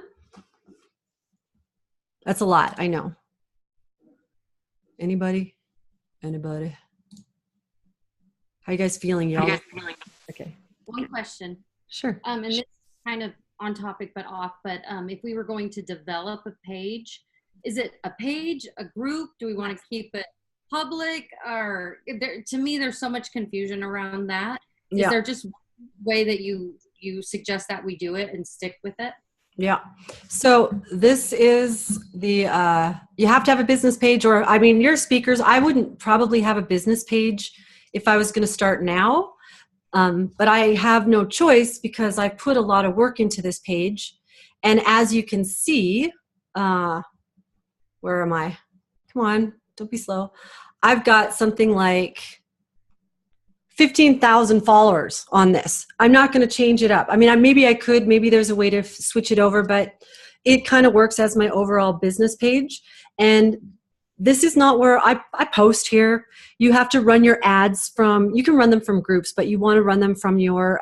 That's a lot, I know. Anybody? How you guys feeling, y'all? Okay. One question. Sure. And this is kind of on topic but off, but if we were going to develop a page, is it a page, a group? Do we want to keep it public? Or to me, there's so much confusion around that. Is there just one way that you suggest that we do it and stick with it? Yeah. So this is the, you have to have a business page, or, I mean, you're speakers. I wouldn't probably have a business page if I was going to start now. But I have no choice because I put a lot of work into this page. And as you can see, where am I? Come on, don't be slow. I've got something like 15,000 followers on this. I'm not going to change it up. I mean, maybe I could, maybe there's a way to switch it over, but it kind of works as my overall business page. And this is not where I post here. You have to run your ads from, you can run them from groups, but you want to run them from your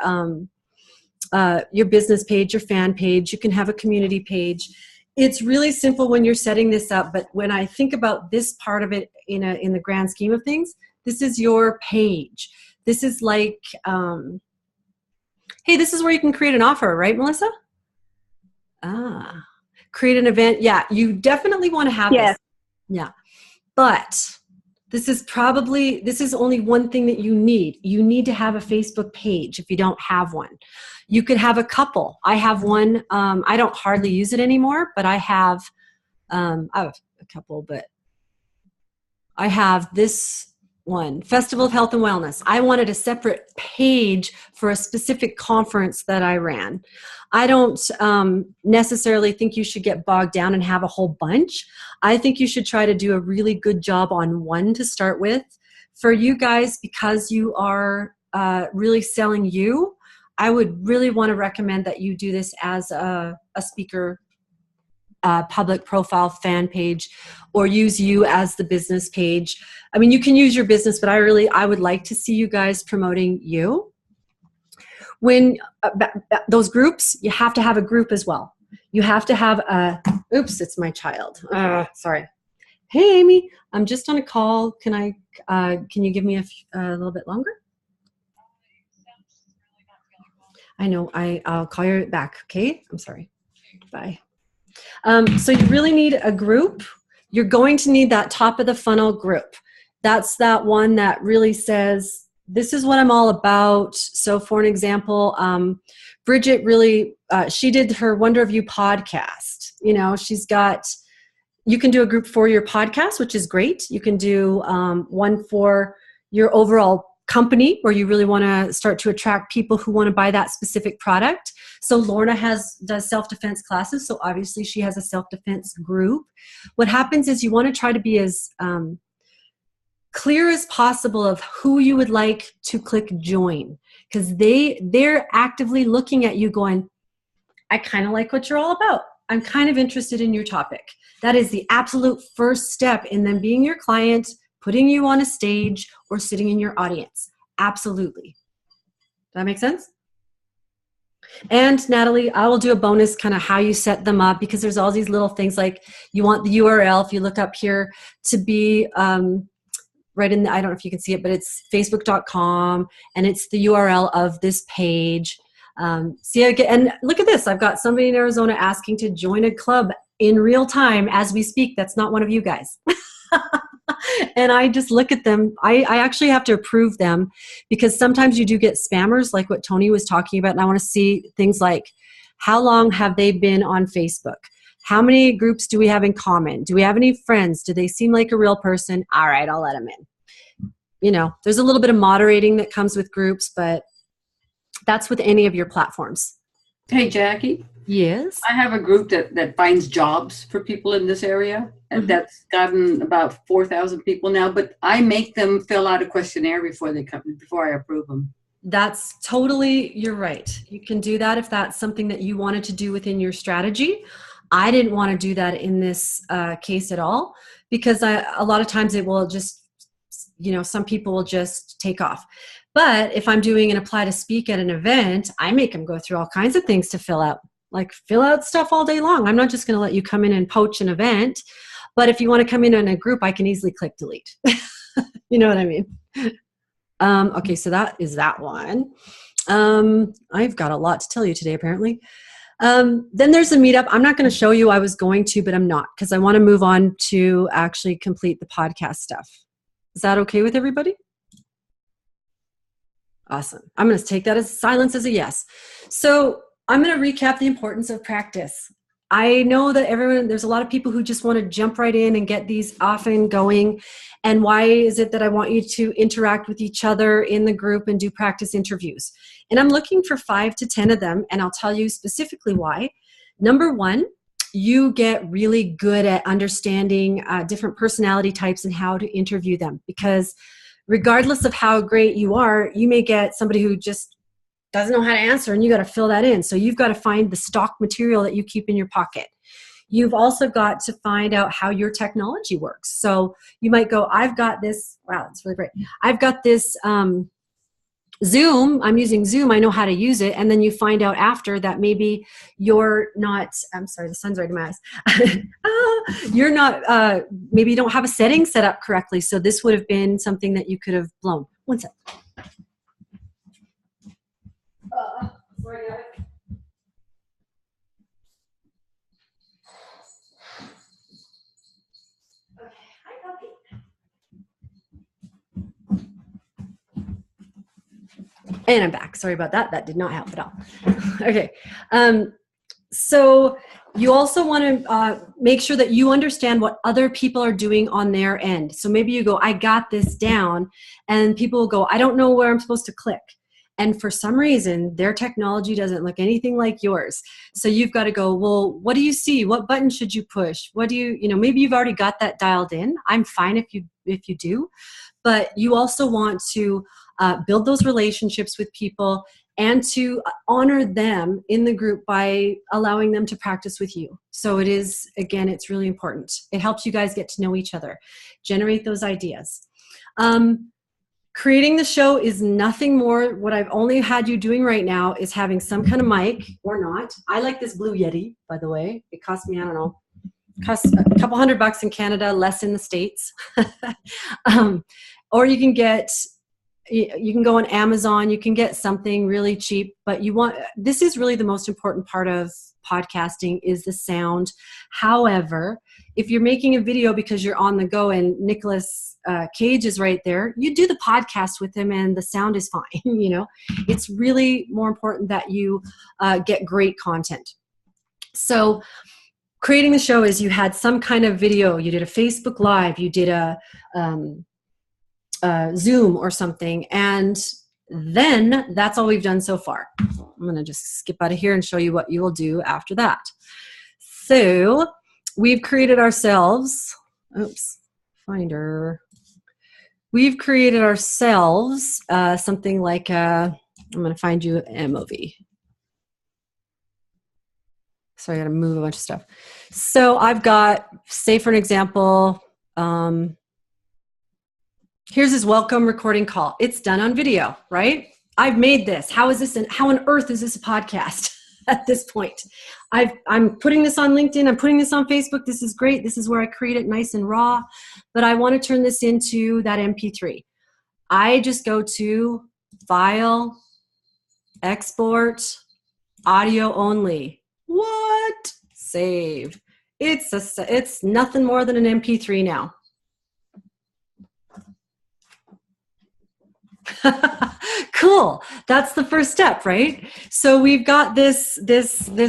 business page, your fan page. You can have a community page. It's really simple when you're setting this up, but when I think about this part of it in the grand scheme of things, this is your page. This is like, hey, this is where you can create an offer, right, Melissa? Create an event. Yeah, you definitely want to have this. Yeah. But this is only one thing that you need. You need to have a Facebook page if you don't have one. You could have a couple. I have one. I don't hardly use it anymore, but I have a couple, but I have this one, Festival of Health and Wellness. I wanted a separate page for a specific conference that I ran. I don't necessarily think you should get bogged down and have a whole bunch. I think you should try to do a really good job on one to start with. For you guys, because you are really selling you, I would really want to recommend that you do this as a speaker public profile fan page, or use you as the business page. I mean, you can use your business, but I would like to see you guys promoting you. When those groups, you have to have a group as well. You have to have a, oops, it's my child. Sorry. Hey, Amy, I'm just on a call. Can you give me a little bit longer? I know, I'll call you back, okay? I'm sorry. Bye. So you really need a group. You're going to need that top of the funnel group. That's that one that really says, this is what I'm all about. So for an example, Bridget really, she did her Wonder of You podcast. You know, you can do a group for your podcast, which is great. You can do one for your overall company where you really want to start to attract people who want to buy that specific product. So Lorna does self-defense classes. So obviously she has a self-defense group. What happens is you want to try to be as clear as possible of who you would like to click join, because they're actively looking at you going, I kind of like what you're all about. I'm kind of interested in your topic. That is the absolute first step in them being your client, putting you on a stage, or sitting in your audience. Absolutely. Does that make sense? And Natalie, I will do a bonus kind of how you set them up, because there's all these little things like you want the URL, if you look up here, to be right in the, I don't know if you can see it, but it's facebook.com, and it's the URL of this page. See, and look at this. I've got somebody in Arizona asking to join a club in real time as we speak. That's not one of you guys. And I just look at them. I actually have to approve them, because sometimes you do get spammers like what Tony was talking about. And I want to see things like, how long have they been on Facebook? How many groups do we have in common? Do we have any friends? Do they seem like a real person? All right, I'll let them in. You know, there's a little bit of moderating that comes with groups, but that's with any of your platforms. Hey, Jackie. Yes. I have a group that finds jobs for people in this area, and that's gotten about 4,000 people now, but I make them fill out a questionnaire before I approve them. That's totally, you're right. You can do that if that's something that you wanted to do within your strategy. I didn't want to do that in this case at all, because a lot of times it will just, you know, some people will just take off. But if I'm doing an apply to speak at an event, I make them go through all kinds of things to fill out, like fill out stuff all day long. I'm not just going to let you come in and poach an event. But if you want to come in a group, I can easily click delete. You know what I mean? Okay, so that is that one. I've got a lot to tell you today, apparently. Then there's a meetup. I'm not going to show you. I was going to, but I'm not, because I want to move on to actually complete the podcast stuff. Is that okay with everybody? Awesome. I'm going to take that as silence as a yes. So I'm going to recap the importance of practice. I know that there's a lot of people who just want to jump right in and get these off and going. And why is it that I want you to interact with each other in the group and do practice interviews? And I'm looking for 5 to 10 of them, and I'll tell you specifically why. Number one, you get really good at understanding different personality types and how to interview them, because regardless of how great you are, you may get somebody who just doesn't know how to answer, and you got to fill that in. So you've got to find the stock material that you keep in your pocket. You've also got to find out how your technology works. So you might go, I've got this, wow, that's really great. I've got this Zoom, I'm using Zoom, I know how to use it. And then you find out after that maybe you're not, I'm sorry, the sun's right in my eyes. You're not, maybe you don't have a setting set up correctly. So this would have been something that you could have blown. One sec. Sorry, guys. And I'm back. Sorry about that. That did not help at all. Okay. So you also want to make sure that you understand what other people are doing on their end. So maybe you go, I got this down, and people will go, I don't know where I'm supposed to click. And for some reason, their technology doesn't look anything like yours. So you've got to go, well, what do you see? What button should you push? What do you know, maybe you've already got that dialed in. I'm fine if you do. But you also want to build those relationships with people, and to honor them in the group by allowing them to practice with you. So it is, again, it's really important. It helps you guys get to know each other, generate those ideas. Creating the show is nothing more. What I've only had you doing right now is having some kind of mic or not. I like this Blue Yeti, by the way. It cost me, I don't know, costs a couple $100 in Canada, less in the States. Or you can go on Amazon, you can get something really cheap, but this is really the most important part of podcasting is the sound. However, if you're making a video because you're on the go and Nicolas Cage is right there, you do the podcast with him and the sound is fine. It's really more important that you get great content. So creating the show is you had some kind of video, you did a Facebook Live, you did a Zoom or something, and then that's all we've done so far. I'm going to just skip out of here and show you what you will do after that. So we've created ourselves, we've created ourselves something like I'm going to find you an MOV. So I got to move a bunch of stuff. So I've got, say for an example, here's his welcome recording call. It's done on video, right? I've made this. How on earth is this a podcast at this point? I'm putting this on LinkedIn. I'm putting this on Facebook. This is great. This is where I create it nice and raw. But I want to turn this into that MP3. I just go to File, Export, Audio Only. What? Save. It's nothing more than an MP3 now. Cool. That's the first step, right? So we've got this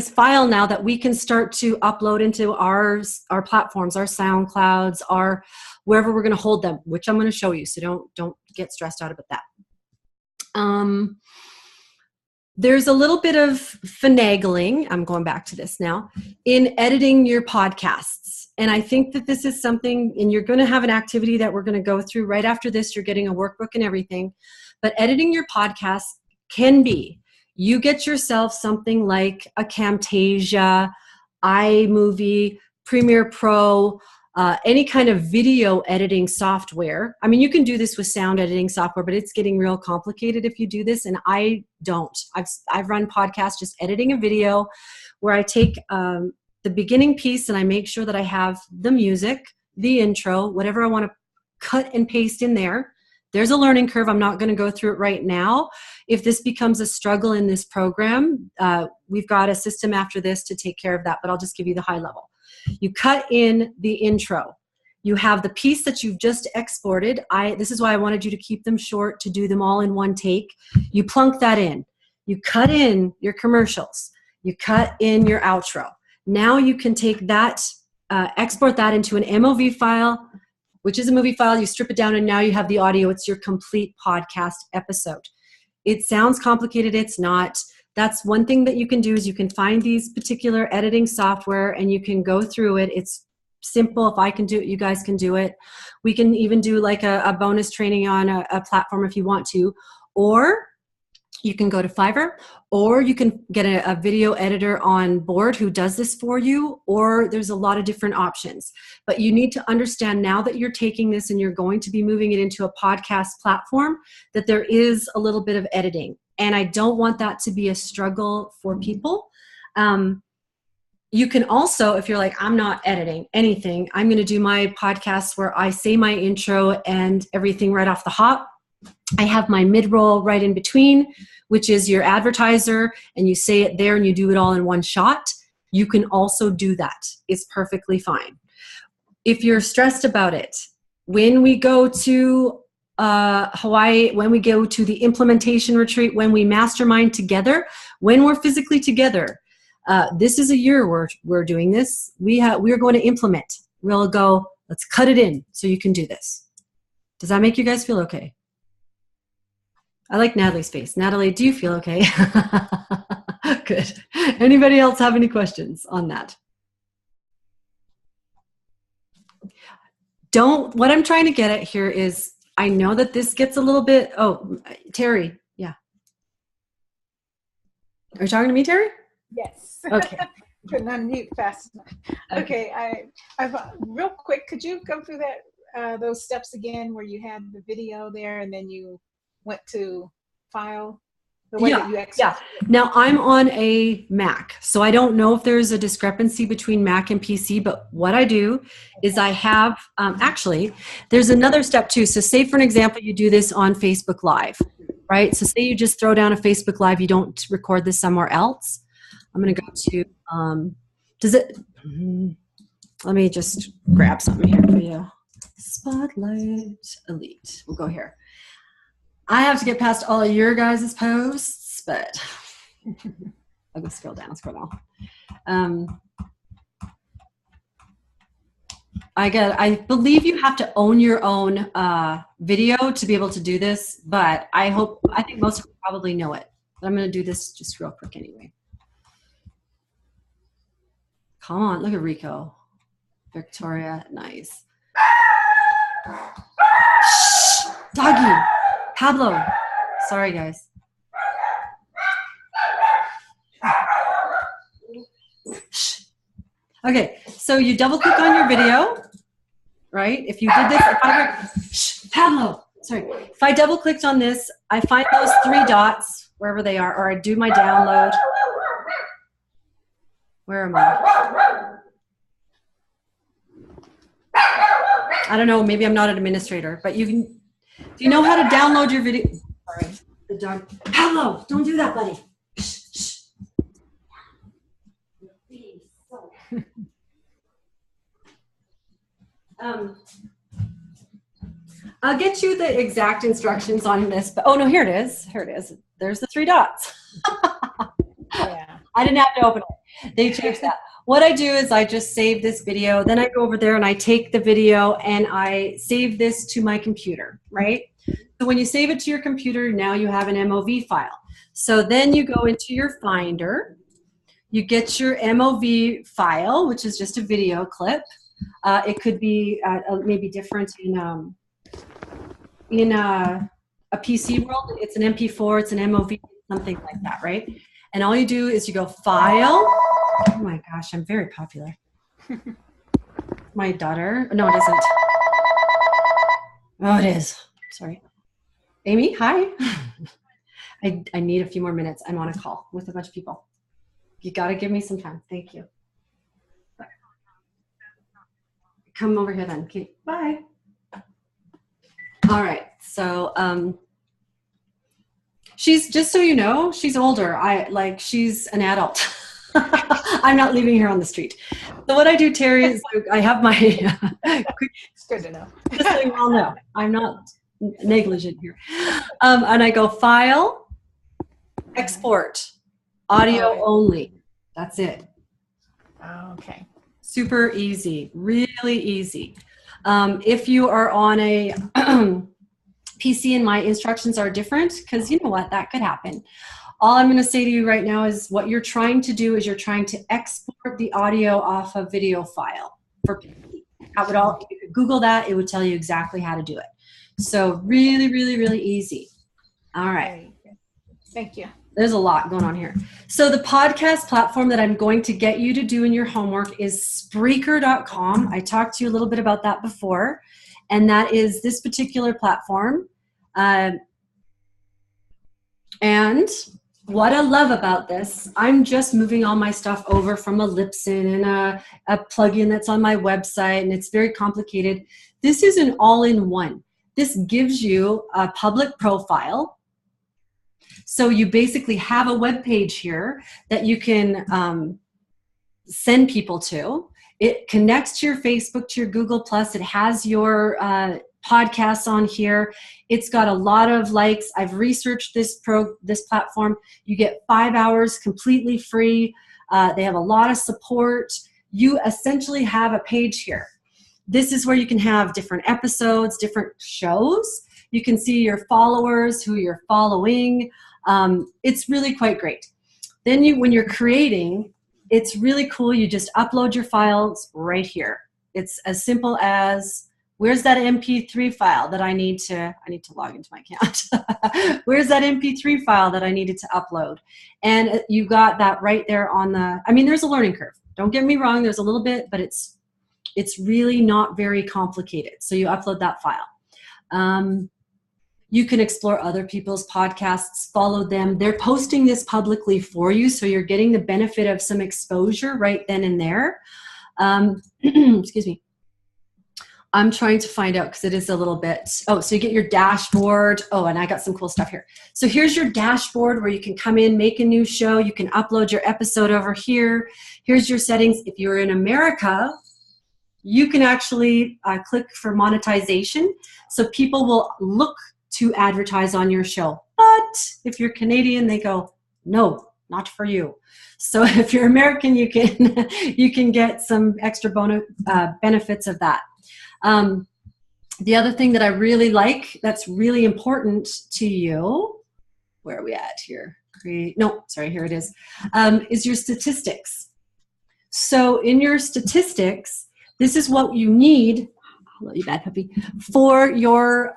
file now that we can start to upload into our platforms, our SoundClouds, our wherever we're going to hold them, which I'm going to show you. So don't get stressed out about that. There's a little bit of finagling, I'm going back to this now, in editing your podcasts. And I think that this is something, and you're going to have an activity that we're going to go through right after this. You're getting a workbook and everything. But editing your podcast can be, you get yourself something like a Camtasia, iMovie, Premiere Pro, any kind of video editing software. I mean, you can do this with sound editing software, but it's getting real complicated if you do this. And I don't. I've run podcasts just editing a video where I take the beginning piece and I make sure that I have the music, the intro, whatever I want to cut and paste in there. There's a learning curve. I'm not going to go through it right now. If this becomes a struggle in this program, we've got a system after this to take care of that, but I'll just give you the high level. You cut in the intro. You have the piece that you've just exported. This is why I wanted you to keep them short, to do them all in one take. You plunk that in. You cut in your commercials. You cut in your outro. Now you can take that, export that into an MOV file, which is a movie file. You strip it down and now you have the audio. It's your complete podcast episode. It sounds complicated. It's not. That's one thing that you can do is you can find these particular editing software and you can go through it. It's simple. If I can do it, you guys can do it. We can even do like a bonus training on a platform if you want to, or you can go to Fiverr, or you can get a video editor on board who does this for you, or there's a lot of different options. But you need to understand now that you're taking this and you're going to be moving it into a podcast platform that there is a little bit of editing. And I don't want that to be a struggle for people. You can also, if you're like, I'm not editing anything, I'm going to do my podcast where I say my intro and everything right off the hop. I have my mid-roll right in between, which is your advertiser, and you say it there and you do it all in one shot. You can also do that. It's perfectly fine. If you're stressed about it, when we go to Hawaii, when we go to the implementation retreat, when we mastermind together, when we're physically together, this is a year we're doing this. We're going to implement. We'll go, let's cut it in so you can do this. Does that make you guys feel okay? I like Natalie's face. Natalie, do you feel okay? Good. Anybody else have any questions on that? What I'm trying to get at here is I know that this gets a little bit, Terry, yeah. Are you talking to me, Terry? Yes. Okay. Couldn't unmute fast enough. Okay, I've real quick, could you go through that those steps again where you had the video there and then you went to file? The way that you yeah. Now I'm on a Mac, so I don't know if there's a discrepancy between Mac and PC, but what I do is I have, actually, there's another step too. So say for an example, you do this on Facebook Live, right? So say you just throw down a Facebook Live, you don't record this somewhere else. I'm going to go to, let me just grab something here for you. Spotlight Elite. We'll go here. I have to get past all of your guys' posts, but I'll go scroll down. I believe you have to own your own video to be able to do this, but I think most of you probably know it. But I'm going to do this just real quick anyway. Come on, look at Rico. Victoria, nice. Shh, doggy. Pablo. Sorry, guys. Shh. Okay, so you double click on your video, right? If you did this, shh, Pablo. Sorry. If I double clicked on this, I find those 3 dots, wherever they are, or I do my download. Where am I? I don't know, maybe I'm not an administrator, but you can, do you know how to download your video? Sorry, the dog. Pablo, don't do that, buddy. Shh, shh. I'll get you the exact instructions on this, but oh no, here it is. Here it is. There's the 3 dots. Yeah. I didn't have to open it. They changed that. What I do is I just save this video, then I go over there and I take the video and I save this to my computer, right? So when you save it to your computer, now you have an MOV file. So then you go into your Finder, you get your MOV file, which is just a video clip. It could be maybe different in a PC world. It's an MP4, it's an MOV, something like that, right? And all you do is you go File. Oh my gosh, I'm very popular. My daughter, no, it isn't. Oh, it is. Sorry. Amy, hi. I need a few more minutes. I'm on a call with a bunch of people. You got to give me some time. Thank you. Come over here then. Okay, bye. All right. So, she's, just so you know, she's older. She's an adult. I'm not leaving her on the street. So what I do, Terry, is I have my It's good to know. just so you all know, I'm not negligent here. And I go File, Export, Audio only. That's it. Oh, okay. Super easy, really easy. If you are on a PC and my instructions are different, because you know what, that could happen. All I'm going to say to you right now is what you're trying to do is you're trying to export the audio off a video file for PC. If you could Google that, it would tell you exactly how to do it. So really, really, really easy. All right. Thank you. There's a lot going on here. So the podcast platform that I'm going to get you to do in your homework is Spreaker.com. I talked to you a little bit about that before, and that is this particular platform. And what I love about this, I'm just moving all my stuff over from a Libsyn and a plugin that's on my website, and it's very complicated. This is an all-in-one. This gives you a public profile. So you basically have a web page here that you can send people to. It connects to your Facebook, to your Google+. It has your podcasts on here. It's got a lot of likes. I've researched this platform. You get 5 hours completely free. They have a lot of support. You essentially have a page here. This is where you can have different episodes, different shows. You can see your followers, who you're following. It's really quite great. Then when you're creating, it's really cool. You just upload your files right here. It's as simple as Where's that MP3 file that I need to log into my account. Where's that MP3 file that I needed to upload? And you got that right there on the, I mean, there's a learning curve. Don't get me wrong, there's a little bit, but it's really not very complicated. So you upload that file. You can explore other people's podcasts, follow them. They're posting this publicly for you, so you're getting the benefit of some exposure right then and there. Excuse me. I'm trying to find out because it is a little bit, so you get your dashboard. Oh, and I got some cool stuff here. So here's your dashboard where you can come in, make a new show. You can upload your episode over here. Here's your settings. If you're in America, you can actually click for monetization. So people will look to advertise on your show. But if you're Canadian, they go, no, not for you. So if you're American, you can get some extra benefits of that. The other thing that I really like that's really important to you, where are we at here? Here it is your statistics. So in your statistics, this is what you need, I love you, bad puppy, for your,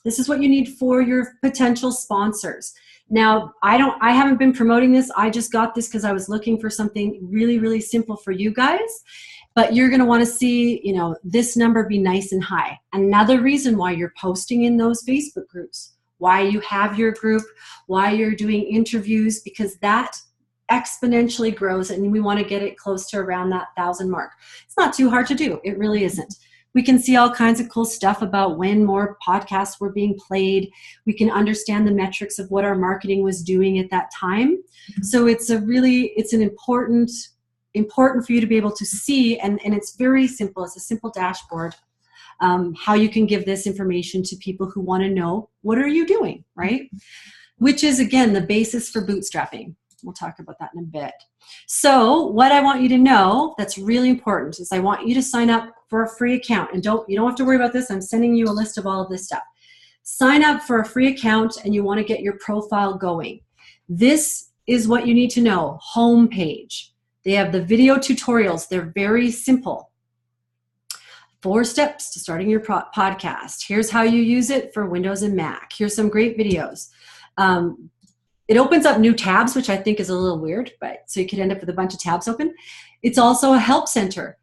this is what you need for your potential sponsors. Now, I haven't been promoting this. I just got this because I was looking for something really, really simple for you guys. But you're going to want to see, this number be nice and high. Another reason why you're posting in those Facebook groups, why you have your group, why you're doing interviews, because that exponentially grows and we want to get it close to around that 1,000 mark. It's not too hard to do. It really isn't. We can see all kinds of cool stuff about when more podcasts were being played. We can understand the metrics of what our marketing was doing at that time. So it's an important for you to be able to see, and it's very simple. It's a simple dashboard, how you can give this information to people who want to know, what are you doing, right? Which is, again, the basis for bootstrapping. We'll talk about that in a bit. So what I want you to know that's really important is I want you to sign up for a free account. And you don't have to worry about this. I'm sending you a list of all of this stuff. Sign up for a free account and you want to get your profile going. This is what you need to know. Homepage. They have the video tutorials. They're very simple. 4 steps to starting your podcast. Here's how you use it for Windows and Mac. Here's some great videos. It opens up new tabs, which I think is a little weird, but so you could end up with a bunch of tabs open. It's also a help center.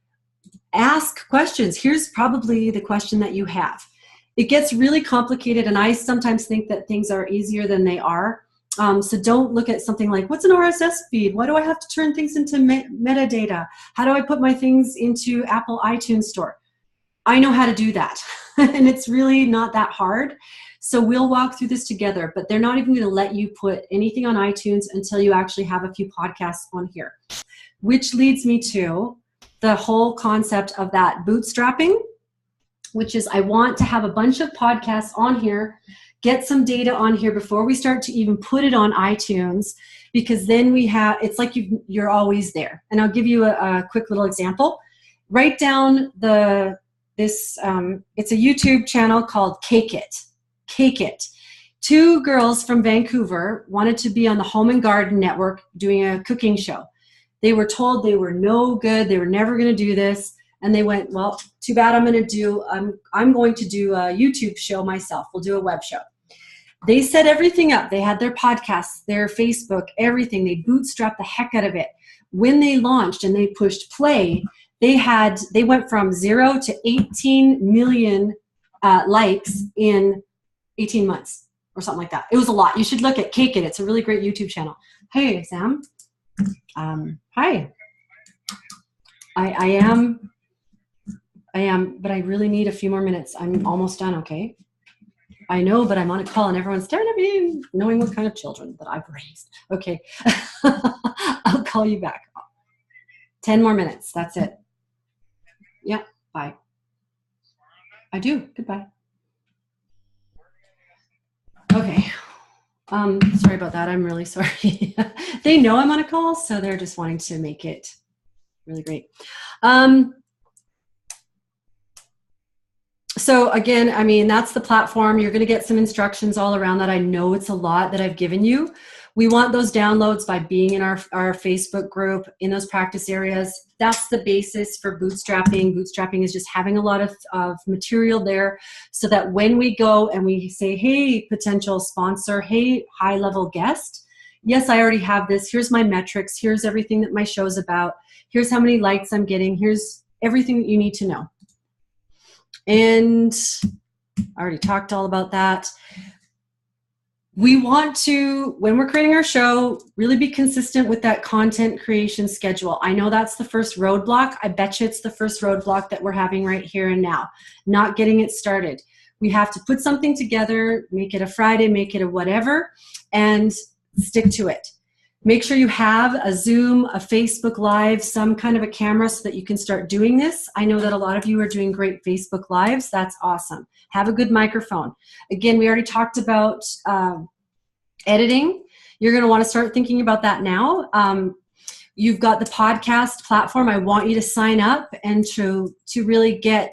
Ask questions. Here's probably the question that you have. It gets really complicated, and I sometimes think that things are easier than they are. So don't look at something like, what's an RSS feed? Why do I have to turn things into metadata? How do I put my things into Apple iTunes Store? I know how to do that, and it's really not that hard. So we'll walk through this together, but they're not even going to let you put anything on iTunes until you actually have a few podcasts on here, which leads me to the whole concept of that bootstrapping, which is I want to have a bunch of podcasts on here, get some data on here before we start to even put it on iTunes, because then it's like you're always there. And I'll give you a quick little example. Write down it's a YouTube channel called Cake It. Cake It. 2 girls from Vancouver wanted to be on the Home and Garden Network doing a cooking show. They were told they were no good. They were never going to do this. And they went, well, too bad. I'm going to do a YouTube show myself. We'll do a web show. They set everything up. They had their podcasts, their Facebook, everything. They bootstrapped the heck out of it. When they launched and they pushed play, they went from 0 to 18 million likes in 18 months or something like that. It was a lot. You should look at Cake It. It's a really great YouTube channel. Hey, Sam. Hi. I am, but I really need a few more minutes. I'm almost done, okay? I know, but I'm on a call and everyone's staring at me, knowing what kind of children that I've raised. Okay. I'll call you back. 10 more minutes. That's it. Yeah, bye. I do. Goodbye. Okay. Sorry about that. I'm really sorry. They know I'm on a call, so they're just wanting to make it really great. So again, I mean, that's the platform. You're going to get some instructions all around that. I know it's a lot that I've given you. We want those downloads by being in our Facebook group, in those practice areas. That's the basis for bootstrapping. Bootstrapping is just having a lot of material there so that when we go and we say, hey, potential sponsor, hey, high-level guest, yes, I already have this. Here's my metrics. Here's everything that my show's about. Here's how many likes I'm getting. Here's everything that you need to know. And I already talked all about that. We want to, when we're creating our show, really be consistent with that content creation schedule. I know that's the first roadblock. I bet you it's the first roadblock that we're having right here and now, not getting it started. We have to put something together, make it a Friday, make it a whatever, and stick to it. Make sure you have a Zoom, a Facebook Live, some kind of a camera so that you can start doing this. I know that a lot of you are doing great Facebook Lives. That's awesome. Have a good microphone. Again, we already talked about editing. You're going to want to start thinking about that now. You've got the podcast platform. I want you to sign up and to really get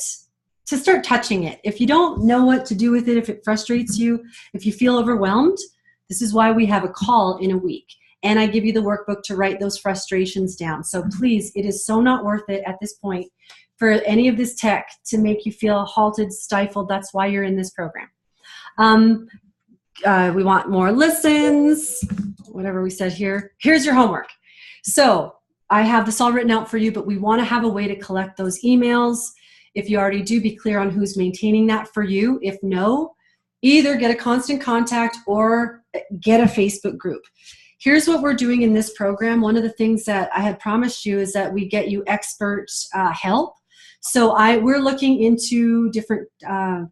to start touching it. If you don't know what to do with it, if it frustrates you, if you feel overwhelmed, this is why we have a call in a week. And I give you the workbook to write those frustrations down. So please, it is so not worth it at this point for any of this tech to make you feel halted, stifled. That's why you're in this program. We want more listens, whatever we said here. Here's your homework. So I have this all written out for you, but we want to have a way to collect those emails. If you already do, be clear on who's maintaining that for you. If no, either get a constant contact or get a Facebook group. Here's what we're doing in this program. One of the things that I had promised you is that we get you expert help. So we're looking into different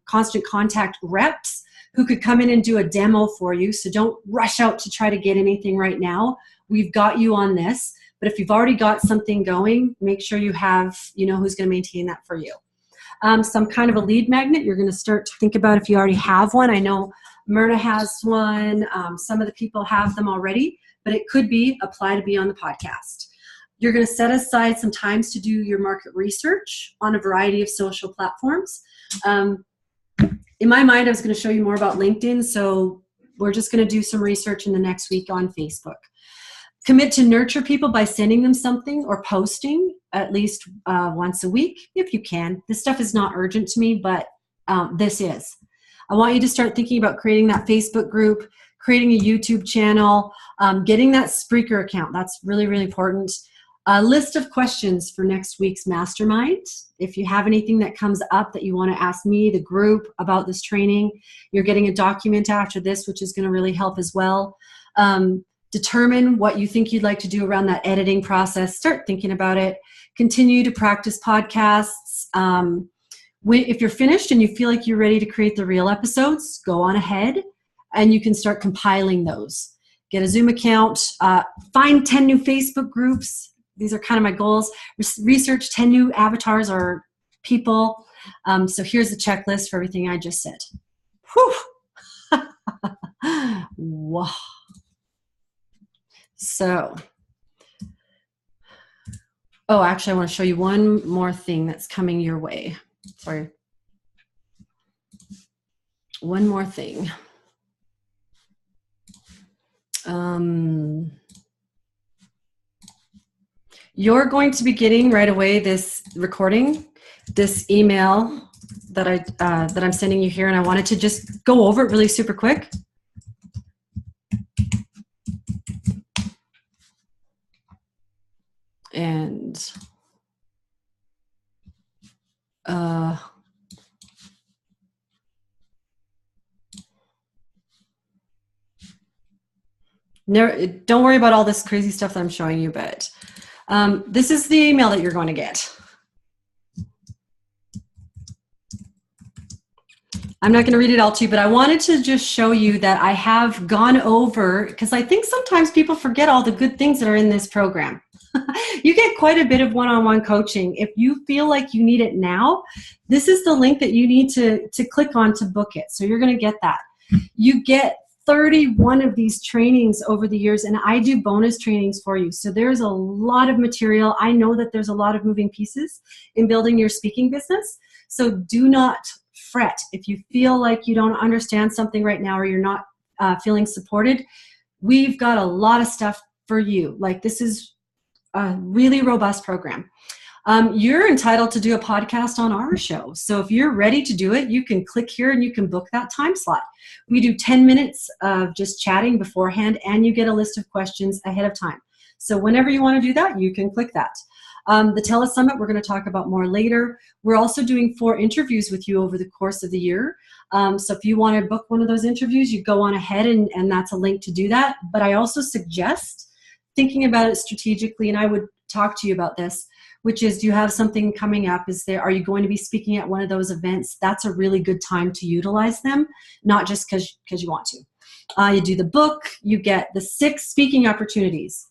constant contact reps who could come in and do a demo for you. So don't rush out to try to get anything right now. We've got you on this. But if you've already got something going, make sure you have, who's going to maintain that for you. Some kind of a lead magnet. You're going to start to think about if you already have one. I know Myrna has one. Some of the people have them already, but it could be apply to be on the podcast. You're going to set aside some times to do your market research on a variety of social platforms. In my mind, I was going to show you more about LinkedIn, so we're just going to do some research in the next week on Facebook. Commit to nurture people by sending them something or posting at least once a week if you can. This stuff is not urgent to me, but this is. I want you to start thinking about creating that Facebook group, creating a YouTube channel, getting that Spreaker account. That's really, really important. A list of questions for next week's mastermind. If you have anything that comes up that you want to ask me, the group, about this training, you're getting a document after this, which is going to really help as well. Determine what you think you'd like to do around that editing process. Start thinking about it. Continue to practice podcasts. If you're finished and you feel like you're ready to create the real episodes, go on ahead and you can start compiling those. Get a Zoom account. Find 10 new Facebook groups. These are kind of my goals. Research 10 new avatars or people. So here's the checklist for everything I just said. Whew. Wow. So, actually, I want to show you one more thing that's coming your way. Sorry. One more thing. You're going to be getting right away this recording, this email that I'm sending you here, and I wanted to just go over it really super quick. And don't worry about all this crazy stuff that I'm showing you, but this is the email that you're going to get. I'm not going to read it all to you, but I wanted to just show you that I have gone over, because I think sometimes people forget all the good things that are in this program. You get quite a bit of one-on-one coaching. If you feel like you need it now, this is the link that you need to click on to book it. So you're going to get that. You get 31 of these trainings over the years, and I do bonus trainings for you. So there's a lot of material. I know that there's a lot of moving pieces in building your speaking business. So do not fret. If you feel like you don't understand something right now or you're not feeling supported, we've got a lot of stuff for you. Like, this is a really robust program. You're entitled to do a podcast on our show. So if you're ready to do it, you can click here and you can book that time slot. We do 10 minutes of just chatting beforehand, and you get a list of questions ahead of time. So whenever you want to do that, you can click that. The Telesummit, we're going to talk about more later. We're also doing 4 interviews with you over the course of the year. So if you want to book one of those interviews, you go on ahead, and that's a link to do that. But I also suggest thinking about it strategically, and I would talk to you about this, which is, do you have something coming up? Are you going to be speaking at one of those events? That's a really good time to utilize them, not just because you want to. You do the book, you get the 6 speaking opportunities.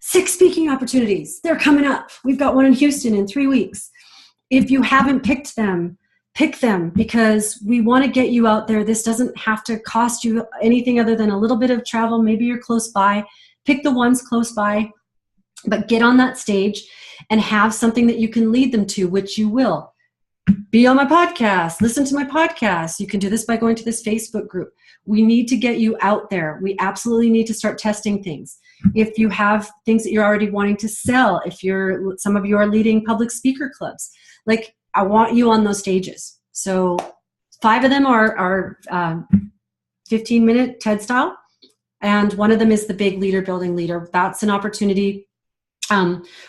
6 speaking opportunities. They're coming up. We've got one in Houston in 3 weeks. If you haven't picked them, pick them, because we want to get you out there. This doesn't have to cost you anything other than a little bit of travel. Maybe you're close by. Pick the ones close by, but get on that stage and have something that you can lead them to, which you will. Be on my podcast, listen to my podcast. You can do this by going to this Facebook group. We need to get you out there. We absolutely need to start testing things. If you have things that you're already wanting to sell, some of you are leading public speaker clubs, like, I want you on those stages. So 5 of them are 15-minute TED style, and one of them is the big leader building leader. That's an opportunity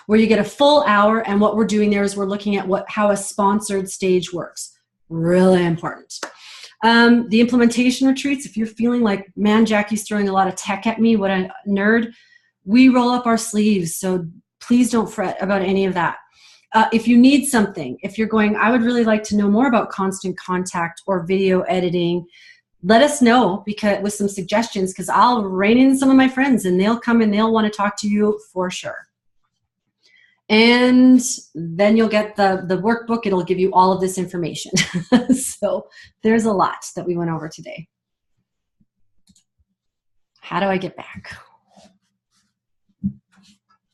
where you get a full hour, and what we're doing there is we're looking at how a sponsored stage works. Really important. The implementation retreats, if you're feeling like, man, Jackie's throwing a lot of tech at me, what a nerd, we roll up our sleeves, so please don't fret about any of that. If you need something, if you're going, I would really like to know more about Constant Contact or video editing, let us know with some suggestions, because I'll rein in some of my friends, and they'll come and they'll want to talk to you for sure. And then you'll get the workbook. It'll give you all of this information. So there's a lot that we went over today. How do I get back?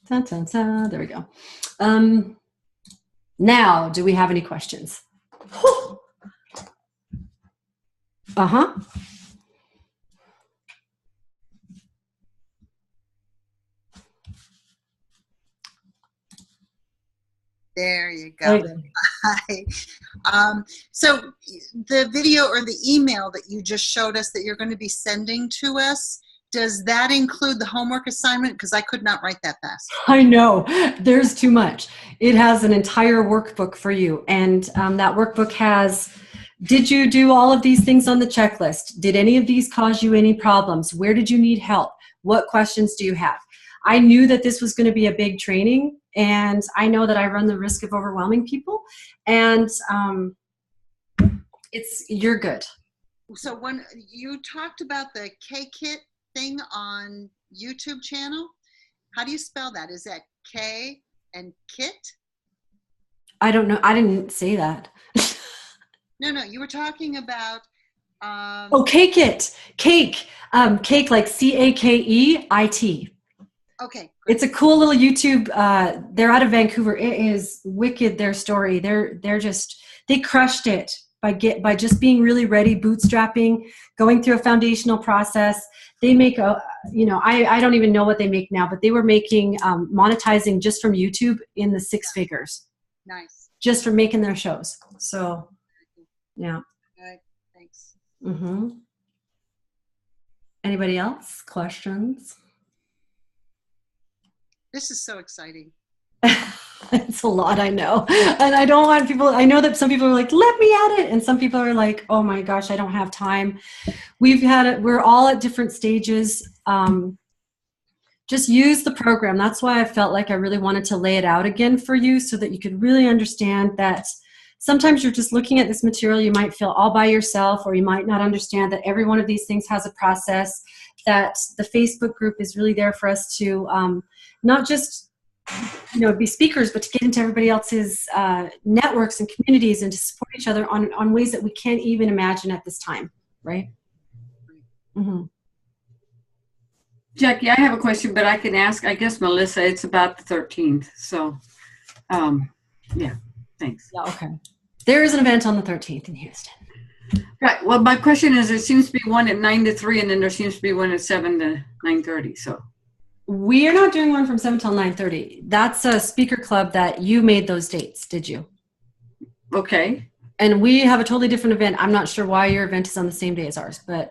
Dun, dun, dun. There we go. Now, do we have any questions? Uh-huh. There you go. Hi. So the video or the email that you just showed us that you're going to be sending to us, does that include the homework assignment? Because I could not write that fast. I know. There's too much. It has an entire workbook for you. And that workbook has, did you do all of these things on the checklist? Did any of these cause you any problems? Where did you need help? What questions do you have? I knew that this was going to be a big training, and I know that I run the risk of overwhelming people, and you're good. So when you talked about the K-Kit thing on YouTube channel, how do you spell that? Is that K and Kit? I don't know. I didn't say that. No, you were talking about K-Kit. Cake. Cake, like CAKEIT. Okay. Great. It's a cool little YouTube. They're out of Vancouver. It is wicked, their story. They crushed it by just being really ready, bootstrapping, going through a foundational process. They make I don't even know what they make now, but they were making monetizing just from YouTube in the 6 figures. Nice. Just for making their shows. So, yeah. Good. Thanks. Mm-hmm. Anybody else? Questions? This is so exciting. It's a lot, I know. And I don't want people, I know that some people are like, let me at it. And some people are like, oh my gosh, I don't have time. We're all at different stages. Just use the program. That's why I felt like I really wanted to lay it out again for you, so that you could really understand that sometimes you're just looking at this material, you might feel all by yourself, or you might not understand that every one of these things has a process, that the Facebook group is really there for us to not just be speakers, but to get into everybody else's networks and communities, and to support each other on ways that we can't even imagine at this time, right? Mm-hmm. Jackie, I have a question, but I can ask, I guess, Melissa. It's about the 13th. So, yeah, thanks. Yeah, okay. There is an event on the 13th in Houston. Right. Well, my question is, there seems to be one at 9 to 3, and then there seems to be one at 7 to 9:30. So We are not doing one from 7 till 9:30. That's a speaker club that you made those dates, did you? okay, And we have a totally different event. I'm not sure why your event is on the same day as ours, but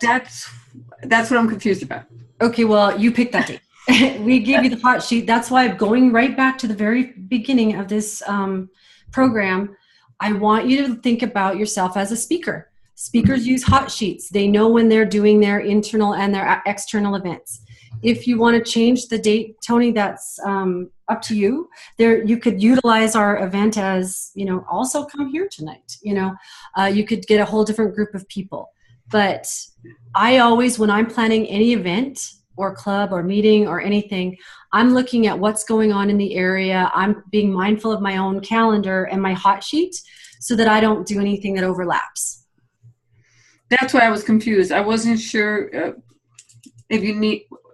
that's what I'm confused about. okay, well, you picked that date. We gave you the hot sheet. That's why I'm going right back to the very beginning of this program. I want you to think about yourself as a speaker. Speakers use hot sheets. They know when they're doing their internal and their external events. If you want to change the date, Tony, that's up to you. There, you could utilize our event as, also come here tonight. You could get a whole different group of people. But I always, when I'm planning any event or club or meeting or anything, I'm looking at what's going on in the area. I'm being mindful of my own calendar and my hot sheet so that I don't do anything that overlaps. That's why I was confused. I wasn't sure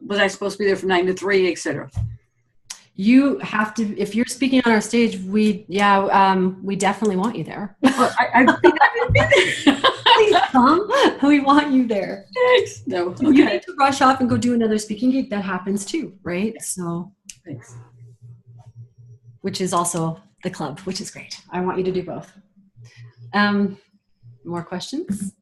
was I supposed to be there from 9 to 3, etc. You have to, if you're speaking on our stage, we definitely want you there. Well, I think I can be there. Please come. We want you there. Thanks. No. If you need to rush off and go do another speaking gig, that happens too, right? So, Thanks. which is also the club, which is great. I want you to do both. More questions?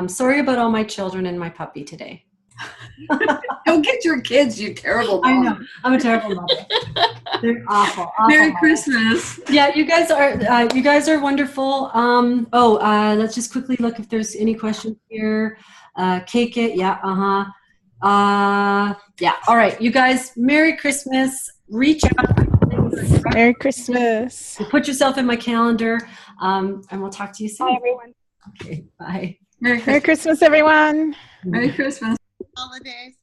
Sorry about all my children and my puppy today. Don't get your kids, you terrible mom. I know. I'm a terrible mother. They're awful. Merry mother. Christmas. Yeah, you guys are wonderful. Let's just quickly look if there's any questions here. Cake it. Yeah. Yeah. All right, you guys. Merry Christmas. Reach out. Merry Christmas. Put yourself in my calendar, and we'll talk to you soon. Bye, everyone. Okay. Bye. Merry Merry Christmas. Christmas, everyone. Merry Christmas. Holidays.